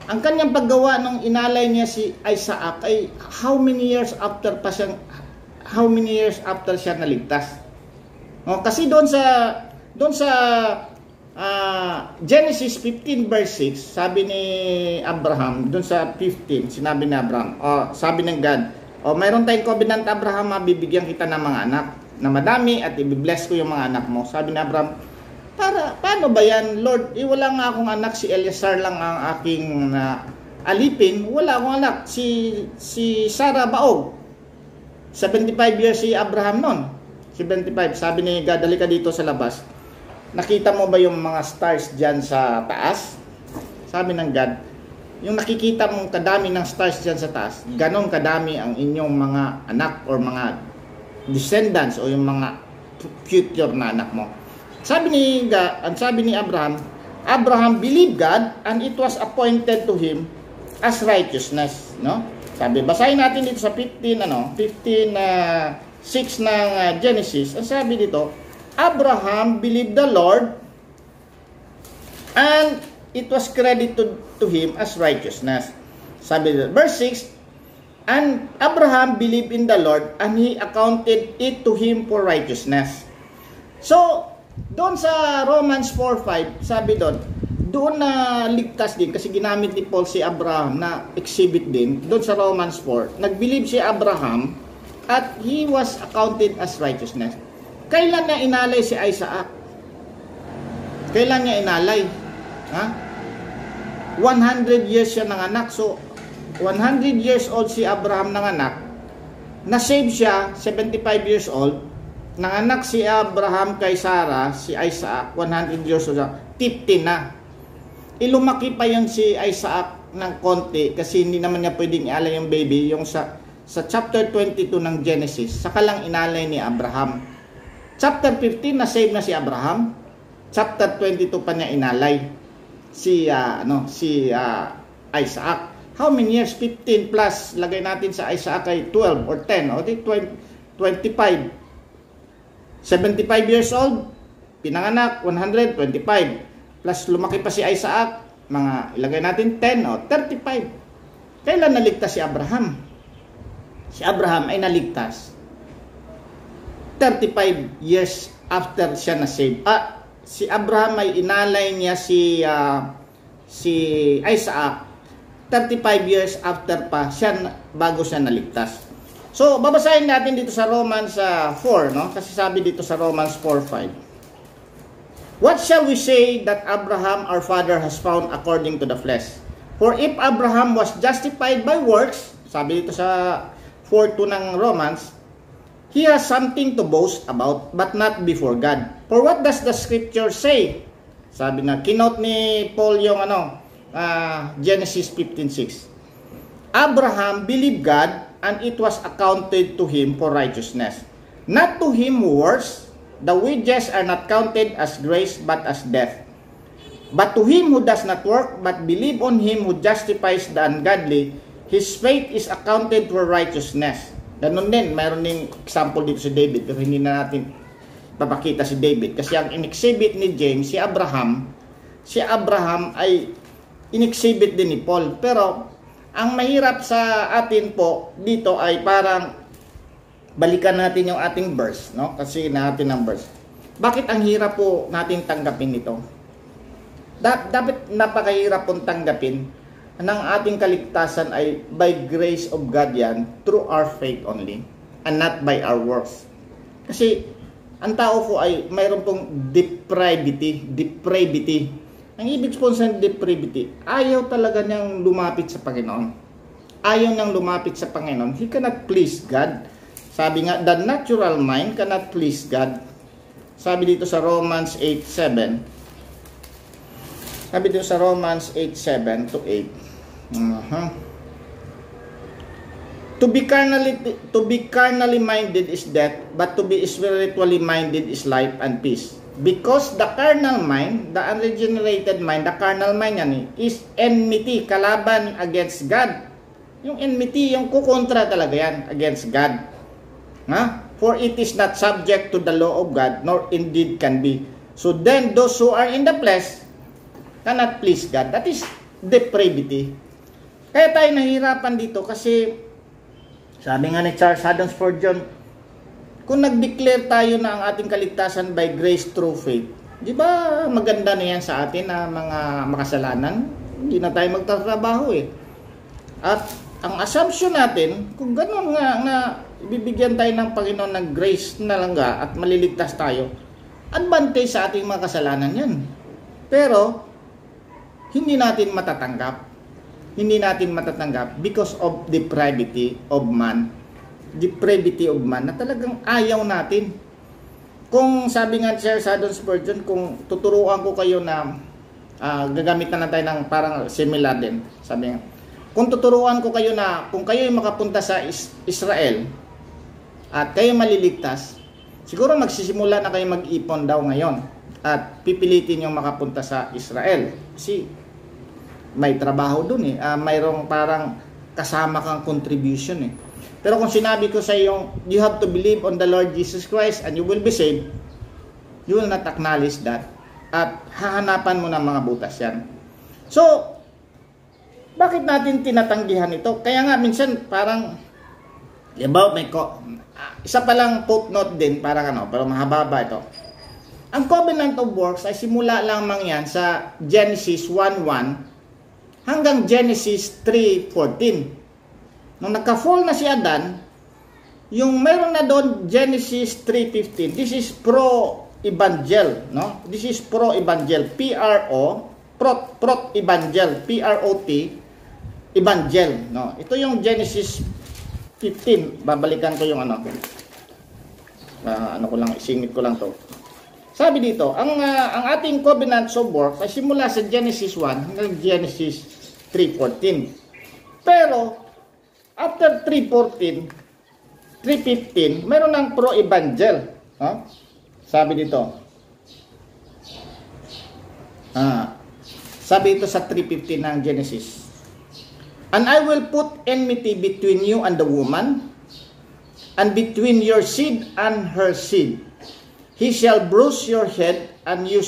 Ang kanyang paggawa nung inalay niya si Isaac ay how many years after siya naligtas? Kasi doon sa Genesis 15 verse 6, sabi ni Abraham, doon sa 15, sinabi ni Abraham, sabi ng God, mayroon tayong covenant Abraham, bibigyan kita ng mga anak na madami at i-bless ko yung mga anak mo. Sabi ni Abraham, paano ba yan, Lord? Wala nga akong anak, si Eleazar lang ang aking alipin. Wala akong anak, si Sarah Baog. 75 years si Abraham noon. 75, sabi ni God, dali ka dito sa labas. Nakita mo ba yung mga stars dyan sa taas? Sabi ng God, yung nakikita mong kadami ng stars dyan sa taas, ganon kadami ang inyong mga anak or mga descendants o yung mga future na anak mo. Sabi ni Abraham, Abraham believed God and it was appointed to him as righteousness. No? Sabi, basahin natin dito sa 15 6 ng Genesis, ang sabi dito, Abraham believed the Lord and it was credited to him as righteousness. Sabi dito, verse 6, and Abraham believed in the Lord and he accounted it to him for righteousness. So, doon sa Romans 4:5, sabi doon na ligtas din kasi ginamit ni Paul si Abraham na exhibit din doon sa Romans 4. Nag-believe si Abraham at he was accounted as righteousness. Kailan niya inalay si Isaac? Kailan niya inalay? 100 years siya nanganak. So 100 years old si Abraham nanganak. Na-save siya 75 years old. Nanganak si Abraham kay Sarah, si Isaac 100 years old. 50 na. Ilumaki pa yun si Isaac ng konti kasi hindi naman niya pwedeng ialay yung baby. Yung sa chapter 22 ng Genesis, saka lang inalay ni Abraham. Chapter 15, na-save na si Abraham. Chapter 22 pa niya inalay si Isaac. How many years? 15 plus. Lagay natin sa Isaac ay 12 or 10. O di 25. 75 years old. Pinanganak, 125. Plus lumaki pa si Isaac, ilagay natin 10 o 35. Kailan naligtas si Abraham? Si Abraham ay naligtas 35 years after siya na-save. Si Abraham ay inalay niya si Isaac 35 years after pa siya bago siya naligtas. So, babasahin natin dito sa Romans 4, no? Kasi sabi dito sa Romans 4:5. What shall we say that Abraham our father has found according to the flesh? For if Abraham was justified by works, sabi dito sa 4:2 ng Romans, he has something to boast about, but not before God. For what does the scripture say? Sabi na, kinote ni Paul yung Genesis 15:6. Abraham believed God, and it was accounted to him for righteousness. Not to him who works, the wages are not counted as grace but as death. But to him who does not work but believe on him who justifies the ungodly, his faith is accounted for righteousness. Ganun din, mayroon din example dito si David, pero hindi na natin papakita si David. Kasi ang in-exhibit ni James, si Abraham ay in-exhibit din ni Paul. Pero ang mahirap sa atin po dito ay parang balikan natin yung ating verse, no? Kasi natin ang verse. Bakit ang hirap po natin tanggapin ito? Dapat napakahirap pong tanggapin ng ating kaligtasan ay by grace of God yan, through our faith only, and not by our works. Kasi ang tao po ay mayroon pong depravity. Ang ibig po sa depravity, ayaw talaga niyang lumapit sa Panginoon. Ayaw niyang lumapit sa Panginoon. He cannot please God. Sabi nga, the natural mind cannot please God. Sabi dito sa Romans 8:7. Sabi dito sa Romans 8:7 to 8. To be carnally minded is death, but to be spiritually minded is life and peace. Because the carnal mind, the unregenerated mind, the carnal mind yan is enmity, kalaban against God. Yung enmity, yung kukontra talaga yan against God. For it is not subject to the law of God, nor indeed can be. So then those who are in the flesh cannot please God. That is depravity. Kaya tayo nahihirapan dito kasi sabi nga ni Charles Haddon Spurgeon, kung nag-declare tayo na ang ating kaligtasan by grace through faith, di ba maganda na yan sa atin na mga makasalanan? Hindi na tayo magtatrabaho eh. At ang assumption natin, kung gano'n nga na ibibigyan tayo ng Panginoon ng grace na langga at maliligtas tayo, advantage sa ating mga kasalanan yan. Pero, hindi natin matatanggap. Hindi natin matatanggap because of depravity of man. Depravity of man na talagang ayaw natin. Kung sabi nga Sir Haddon Spurgeon, kung tuturuan ko kayo na gagamit na lang tayo ng parang similar din. Sabi nga, kung tuturuan ko kayo na kung kayo ay makapunta sa Israel at kayo maliligtas, siguro magsisimula na kayo mag-ipon daw ngayon at pipilitin yung makapunta sa Israel. Kasi may trabaho dun eh. Mayroong parang kasama kang contribution eh. Pero kung sinabi ko sa iyo, you have to believe on the Lord Jesus Christ and you will be saved, you will not acknowledge that. At hahanapan mo ng mga butas yan. So, bakit natin tinatanggihan ito? Kaya nga minsan parang, about may isa palang footnote din, parang pero mahaba ito. Ang covenant of works ay simula lamang yan sa Genesis 1:1 hanggang Genesis 3:14. Nung nagka-fall na si Adan, yung meron na doon Genesis 3:15. This is pro-evangel, no? This is pro-evangel, pro-evangel, P-R-O-T, evangel, no? Ito yung Genesis 15. Babalikan ko yung ano ko lang, isingit ko lang to. Sabi dito, ang ating covenant of works ay simula sa Genesis 1 hanggang Genesis 3:14. Pero after 3:15, mayroon ng pro-evangel. Sabi dito. Sabi ito sa 3:15 ng Genesis. And I will put enmity between you and the woman, and between your seed and her seed. He shall bruise your head, and you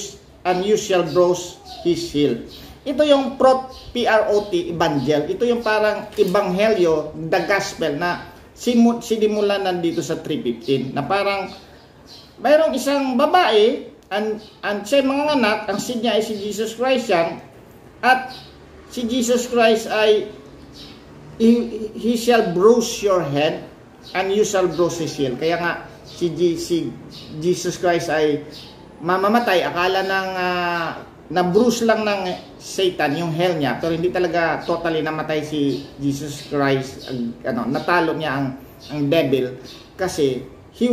shall bruise his heel. Ito yung P-R-O-T, evangel. Ito yung parang ebanghelyo, the gospel na sinimulan nandito sa 3:15. Na parang mayroong isang babae and siya mga anak, ang seed niya ay si Jesus Christ yan. At si Jesus Christ ay he shall bruise your head and you shall bruise his heel. Kaya nga si Jesus Christ ay mamamatay. Akala na-bruise lang ng Satan yung hell niya, pero hindi talaga totally namatay si Jesus Christ. Natalo niya ang devil kasi he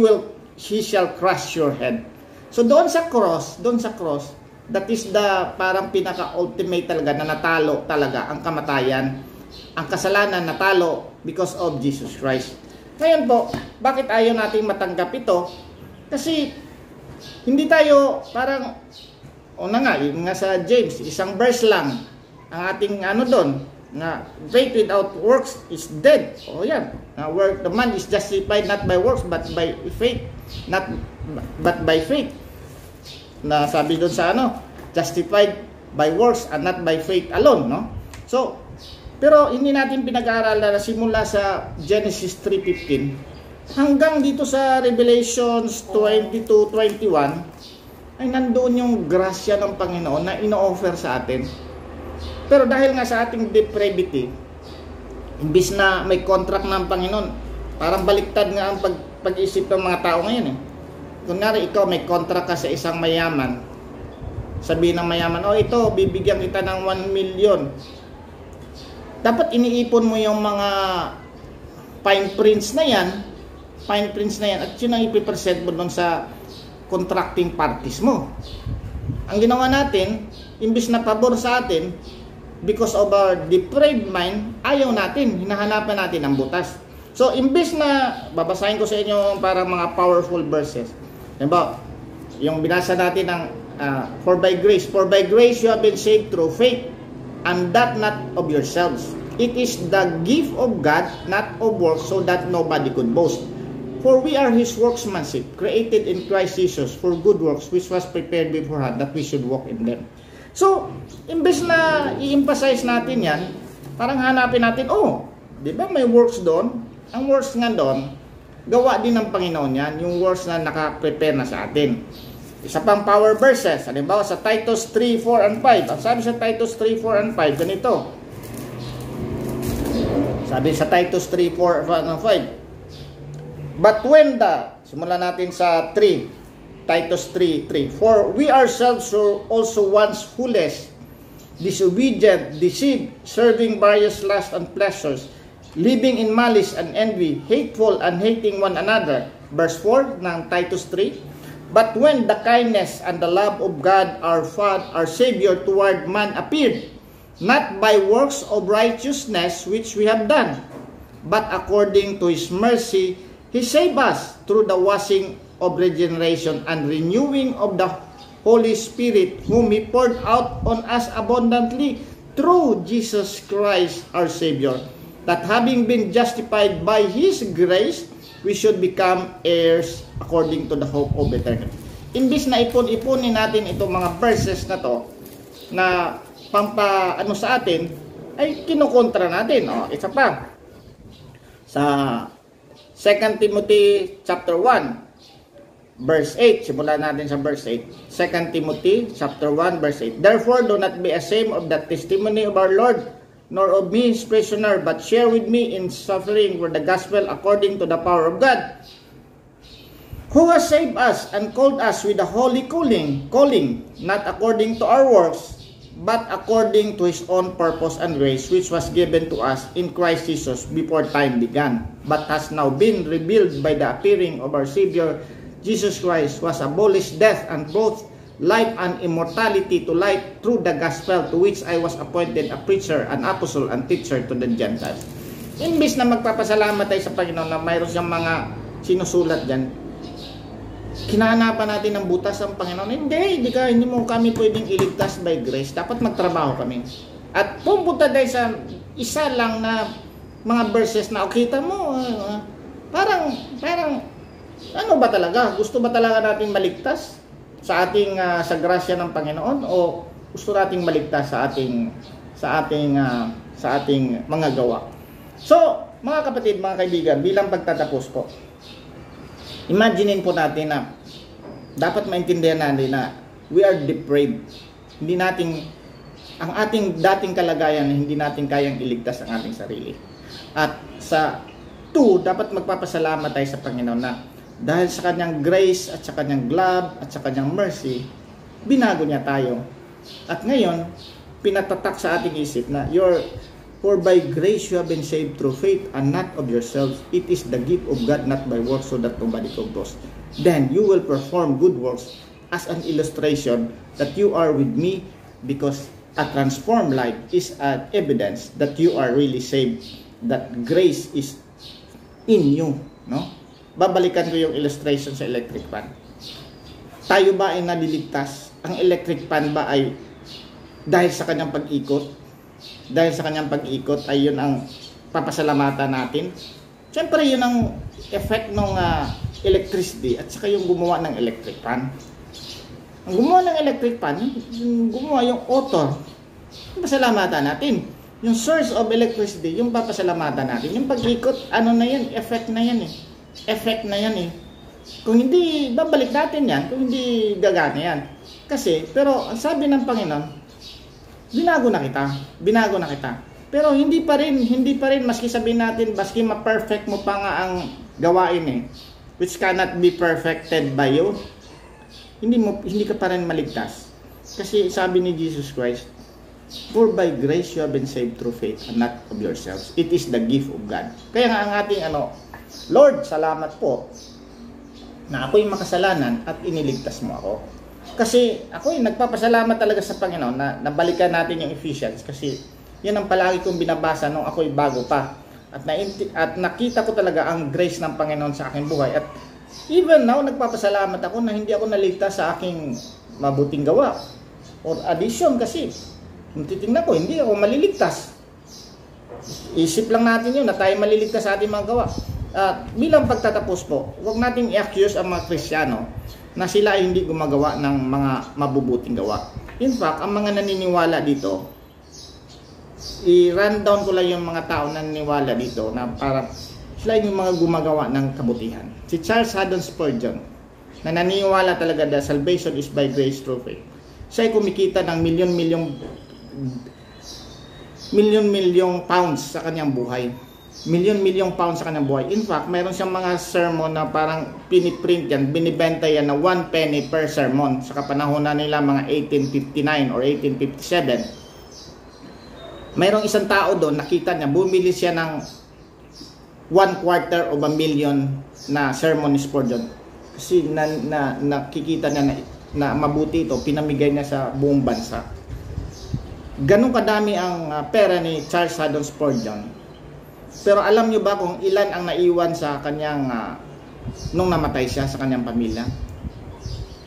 shall crush your head. So doon sa cross, that is the parang pinaka-ultimate talaga na natalo talaga ang kamatayan, ang kasalanan natalo because of Jesus Christ. Ngayon po, bakit ayaw natin matanggap ito? Kasi hindi tayo parang yung nga sa James, isang verse lang ang ating doon na faith without works is dead. Yan. The man is justified not by works but by faith, but by faith. Na sabi doon sa justified by works and not by faith alone, no? So, pero hindi natin pinag-aaralan na simula sa Genesis 3:15 hanggang dito sa Revelations 22:21 ay nandoon yung grasya ng Panginoon na ino-offer sa atin. Pero dahil nga sa ating depravity, imbis na may contract ng Panginoon, parang baliktad nga ang pag-isip ng mga tao ngayon eh. Kunyari ikaw may contract ka sa isang mayaman, sabihin ng mayaman, ito, bibigyan kita ng 1 million. Dapat iniipon mo yung mga fine prints na yan, at yun ang ipipresent mo doon sa contracting parties mo. Ang ginawa natin, imbis na pabor sa atin, because of our depraved mind, ayaw natin, hinahanapan natin ang butas. So, imbis na, babasahin ko sa inyo parang mga powerful verses. Diba? Yung binasa natin ng for by grace you have been saved through faith, and that not of yourselves. It is the gift of God, not of works, so that nobody could boast. For we are His workmanship, created in Christ Jesus for good works, which was prepared beforehand that we should walk in them. So, imbes na i-emphasize natin yan, parang hanapin natin, di ba may works doon? Ang works nga doon, gawa din ng Panginoon yan, yung works na naka-prepare na sa atin. Isa pang power verses, halimbawa sa Titus 3:4 and 5. Ang sabi sa Titus 3:4 and 5, ganito. Sabi sa Titus 3:4 and 5, but when simulan natin sa 3, Titus 3:3. For we ourselves were also once foolish, disobedient, deceived, serving various lusts and pleasures, living in malice and envy, hateful and hating one another. Verse 4 ng Titus 3. But when the kindness and the love of God our Savior toward man appeared, not by works of righteousness which we have done, but according to His mercy, He saved us through the washing of regeneration and renewing of the Holy Spirit, whom He poured out on us abundantly through Jesus Christ our Savior, that having been justified by His grace, we should become heirs according to the hope of eternity. Imbis na ipon-iponin natin itong mga verses na to, na pampaano sa atin, ay kinukontra natin. Isa pa, sa 2 Timothy chapter 1, verse 8, simulan natin sa verse 8. 2 Timothy chapter 1, verse 8. Therefore, do not be ashamed of the testimony of our Lord, nor of me his prisoner, but share with me in suffering for the gospel according to the power of God, who has saved us and called us with a holy calling, not according to our works, but according to His own purpose and grace, which was given to us in Christ Jesus before time began, but has now been revealed by the appearing of our Savior Jesus Christ, who has abolished death and brought life and immortality to light through the gospel, to which I was appointed a preacher, an apostle, and teacher to the Gentiles. Imbis na magpapasalamat tayo sa Panginoon na mayroon siyang mga sinusulat dyan, kinahanapan natin ng butas ang Panginoon. Hindi mo kami pwedeng iligtas by grace. Dapat magtrabaho kami. At pumunta tayo sa isa lang na mga verses na kita mo, parang ano ba talaga? Gusto ba talaga natin maligtas sa ating sa grasya ng Panginoon, o gusto nating maligtas sa ating mga gawa? So, mga kapatid, mga kaibigan, bilang pagtatapos ko, imaginein po natin na dapat maintindihan natin na we are depraved. Ang ating dating kalagayan, hindi natin kayang iligtas ang ating sarili. At sa 2, dapat magpapasalamat tayo sa Panginoon na dahil sa kanyang grace at sa kanyang love at sa kanyang mercy, binago niya tayo. At ngayon, pinatatak sa ating isip na for by grace you have been saved through faith, and not of yourselves. It is the gift of God, not by works, so that nobody can boast. Then you will perform good works as an illustration that you are with me, because a transformed life is an evidence that you are really saved, that grace is in you. Babalikan ko yung illustration sa electric fan. Tayo ba ay naliligtas? Ang electric fan ba ay dahil sa kanyang pag-ikot? Dahil sa kanyang pag-ikot ay yun ang papasalamatan natin? Siyempre yun ang effect ng electricity at saka yung gumawa ng electric fan. Ang gumawa ng electric fan, yung gumawa yung author, papasalamatan natin. Yung source of electricity, yung papasalamatan natin. Yung pag-ikot, ano na yan? Effect na yan eh. Effect na yan eh. Kung hindi, babalik natin yan. Kung hindi, gagana yan. Kasi, pero ang sabi ng Panginoon, binago na kita. Pero hindi pa rin, maski sabihin natin, maski ma-perfect mo pa nga ang gawain eh, which cannot be perfected by you, hindi ka pa rin maligtas. Kasi sabi ni Jesus Christ, for by grace you have been saved through faith, and not of yourselves. It is the gift of God. Kaya nga ang ating Lord, salamat po na ako'y makasalanan at iniligtas mo ako. Kasi ako'y nagpapasalamat talaga sa Panginoon na nabalikan natin yung Ephesians, kasi yan ang palagi kong binabasa nung ako'y bago pa. At nakita ko talaga ang grace ng Panginoon sa aking buhay. At even now, nagpapasalamat ako na hindi ako naligtas sa aking mabuting gawa or addition, kasi kung titingnan ko, hindi ako maliligtas. Isip lang natin yun na tayo maliligtas sa ating mga gawa. Bilang pagtatapos po, huwag nating i-accuse ang mga Kristiyano na sila ay hindi gumagawa ng mga mabubuting gawa. In fact, ang mga naniniwala dito, i-run down ko lang yung mga tao na naniniwala dito na para sila yung mga gumagawa ng kabutihan. Si Charles Haddon Spurgeon, na naniniwala talaga that salvation is by grace through faith, siya ay kumikita ng milyon pounds sa kanyang buhay. Milyon pounds sa kanyang buhay. In fact, mayroon siyang mga sermon na parang piniprint yan, binibenta yan na 1 penny per sermon sa kapanahonan nila mga 1859 or 1857. Mayroong isang tao doon, nakita niya, bumili siya ng 1/4 of a million na sermon ni Spurgeon. Kasi nakikita niya na mabuti ito, pinamigay niya sa buong bansa. Ganun kadami ang pera ni Charles Haddon Spurgeon. Pero alam nyo ba kung ilan ang naiwan sa kanyang nung namatay siya sa kanyang pamilya?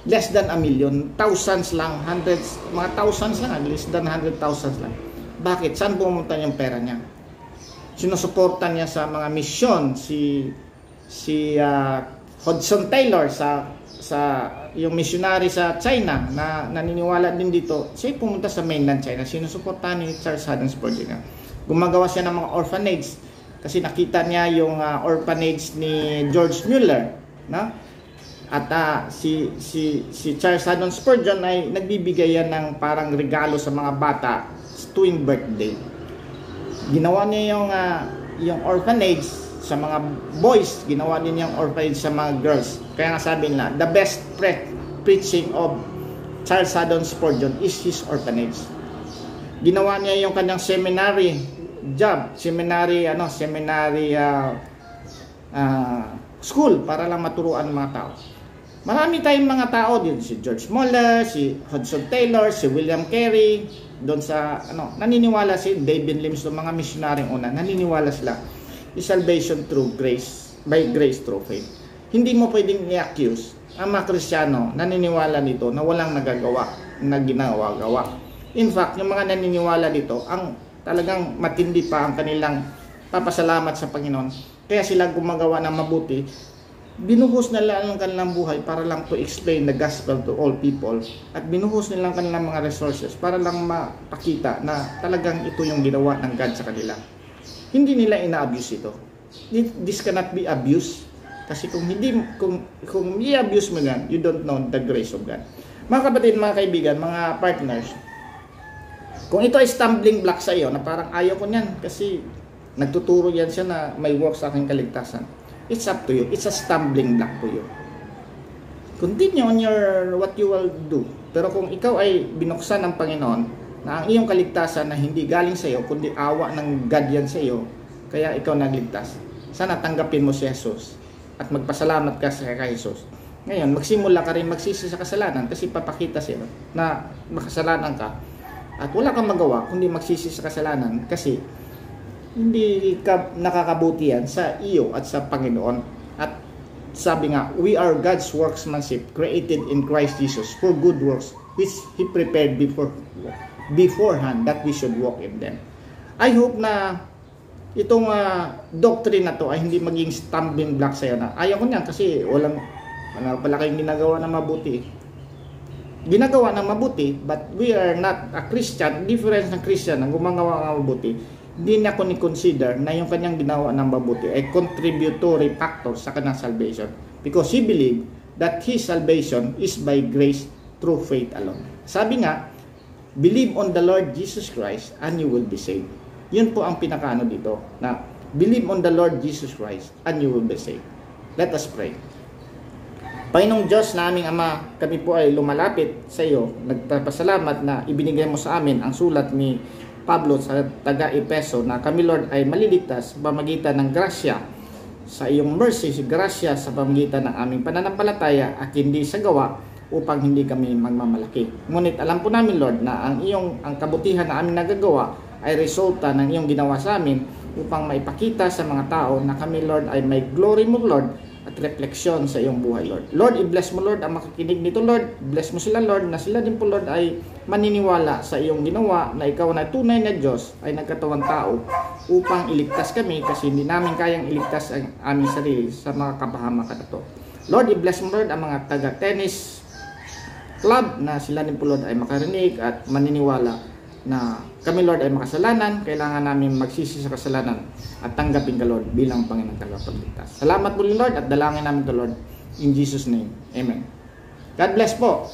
Less than 1 million. Thousands lang, hundreds, mga thousands lang, less than 100,000 lang. Bakit? Saan pumunta yung pera niya? sinusuportan niya sa mga misyon, si Hudson Taylor sa yung missionary sa China na naniniwala din dito. Siya pumunta sa mainland China, sinusuportahan ni Charles Haddon Spurgeon. Gumagawa siya ng mga orphanage kasi nakita niya yung orphanage ni George Mueller, no? At si Charles Haddon Spurgeon ay nagbibigay yan ng parang regalo sa mga bata tuwing birthday. Ginawa niya yung orphanage sa mga boys, ginawa din yung orphanage sa mga girls. Kaya nga sabi nila, the best preaching of Charles Haddon Spurgeon is his orphanage. Ginawa niya yung kanyang seminary job, seminary school para lang maturuan ng mga tao. Marami tayong mga tao din, si George Mueller, si Hudson Taylor, si William Carey, doon sa naniniwala si David Lim's, mga missionaryong una, naniniwala sila is salvation through grace, by grace through faith. Hindi mo pwedeng i-accuse ang mga Kristiyano naniniwala dito na walang nagagawa, na ginawa-gawa. In fact, yung mga naniniwala dito, ang talagang matindi pa ang kanilang papasalamat sa Panginoon. Kaya sila gumagawa ng mabuti. Binuhos nila ang kanilang buhay para lang to explain the gospel to all people. At binuhos nila ang kanilang mga resources para lang mapakita na talagang ito yung ginawa ng God sa kanila. Hindi nila ina-abuse ito. This cannot be abused. Kasi kung i-abuse mo yan, you don't know the grace of God. Mga kapatid, mga kaibigan, mga partners, kung ito ay stumbling block sa iyo, na parang ayaw ko niyan kasi nagtuturo yan siya na may work sa aking kaligtasan, it's up to you. It's a stumbling block to you. Continue on what you will do. Pero kung ikaw ay binuksan ng Panginoon na ang iyong kaligtasan na hindi galing sa iyo, kundi awa ng God yan sa iyo, kaya ikaw nagligtas, sana tanggapin mo si Jesus at magpasalamat ka sa kay Jesus. Ngayon, magsimula ka rin magsisi sa kasalanan kasi papakita sa iyo na makasalanan ka at wala kang magawa kundi magsisi sa kasalanan kasi hindi ka nakakabuti yan sa iyo at sa Panginoon. At sabi nga, we are God's workmanship created in Christ Jesus for good works which He prepared beforehand that we should walk in them. I hope na itong doctrine na to ay hindi maging stumbling block sa'yo na ayaw ko niyan kasi wala pala kayong ginagawa na mabuti. Ginagawa na mabuti, but we are not a Christian. Difference ng Christian na gumagawa ng mabuti, hindi na ko ni-consider na yung kanyang ginawa ng mabuti ay contributory factor sa kanyang salvation. Because he believed that his salvation is by grace through faith alone. Sabi nga, believe on the Lord Jesus Christ and you will be saved. Yun po ang pinakaano dito, na believe on the Lord Jesus Christ and you will be saved. Let us pray. Panginoong Diyos na aming Ama, kami po ay lumalapit sa iyo. Nagpapasalamat na ibinigay mo sa amin ang sulat ni Pablo sa taga-Epeso na kami Lord ay maliligtas sa pamamagitan ng grasya sa iyong mercy, grasya sa pamamagitan ng aming pananampalataya at hindi sa gawa upang hindi kami magmamalaki. Ngunit alam po namin Lord na ang kabutihan na aming nagagawa ay resulta ng iyong ginawa sa amin upang maipakita sa mga tao na kami Lord ay may glory mo Lord at refleksyon sa iyong buhay Lord. Lord, i-bless mo Lord ang makikinig nito Lord. Bless mo sila Lord na sila din po Lord ay maniniwala sa iyong ginawa na ikaw na tunay na Diyos ay nagkatawang tao upang iligtas kami kasi hindi namin kayang iligtas ang aming sarili sa mga kapahamakan na to. Lord, i-bless mo Lord ang mga taga-tennis club na sila din po Lord ay makarinig at maniniwala na kami Lord ay makasalanan, kailangan namin magsisi sa kasalanan at tanggapin ka Lord bilang Panginoong tagapagligtas. Salamat po Lord at dalangin namin ka Lord in Jesus name. Amen. God bless po.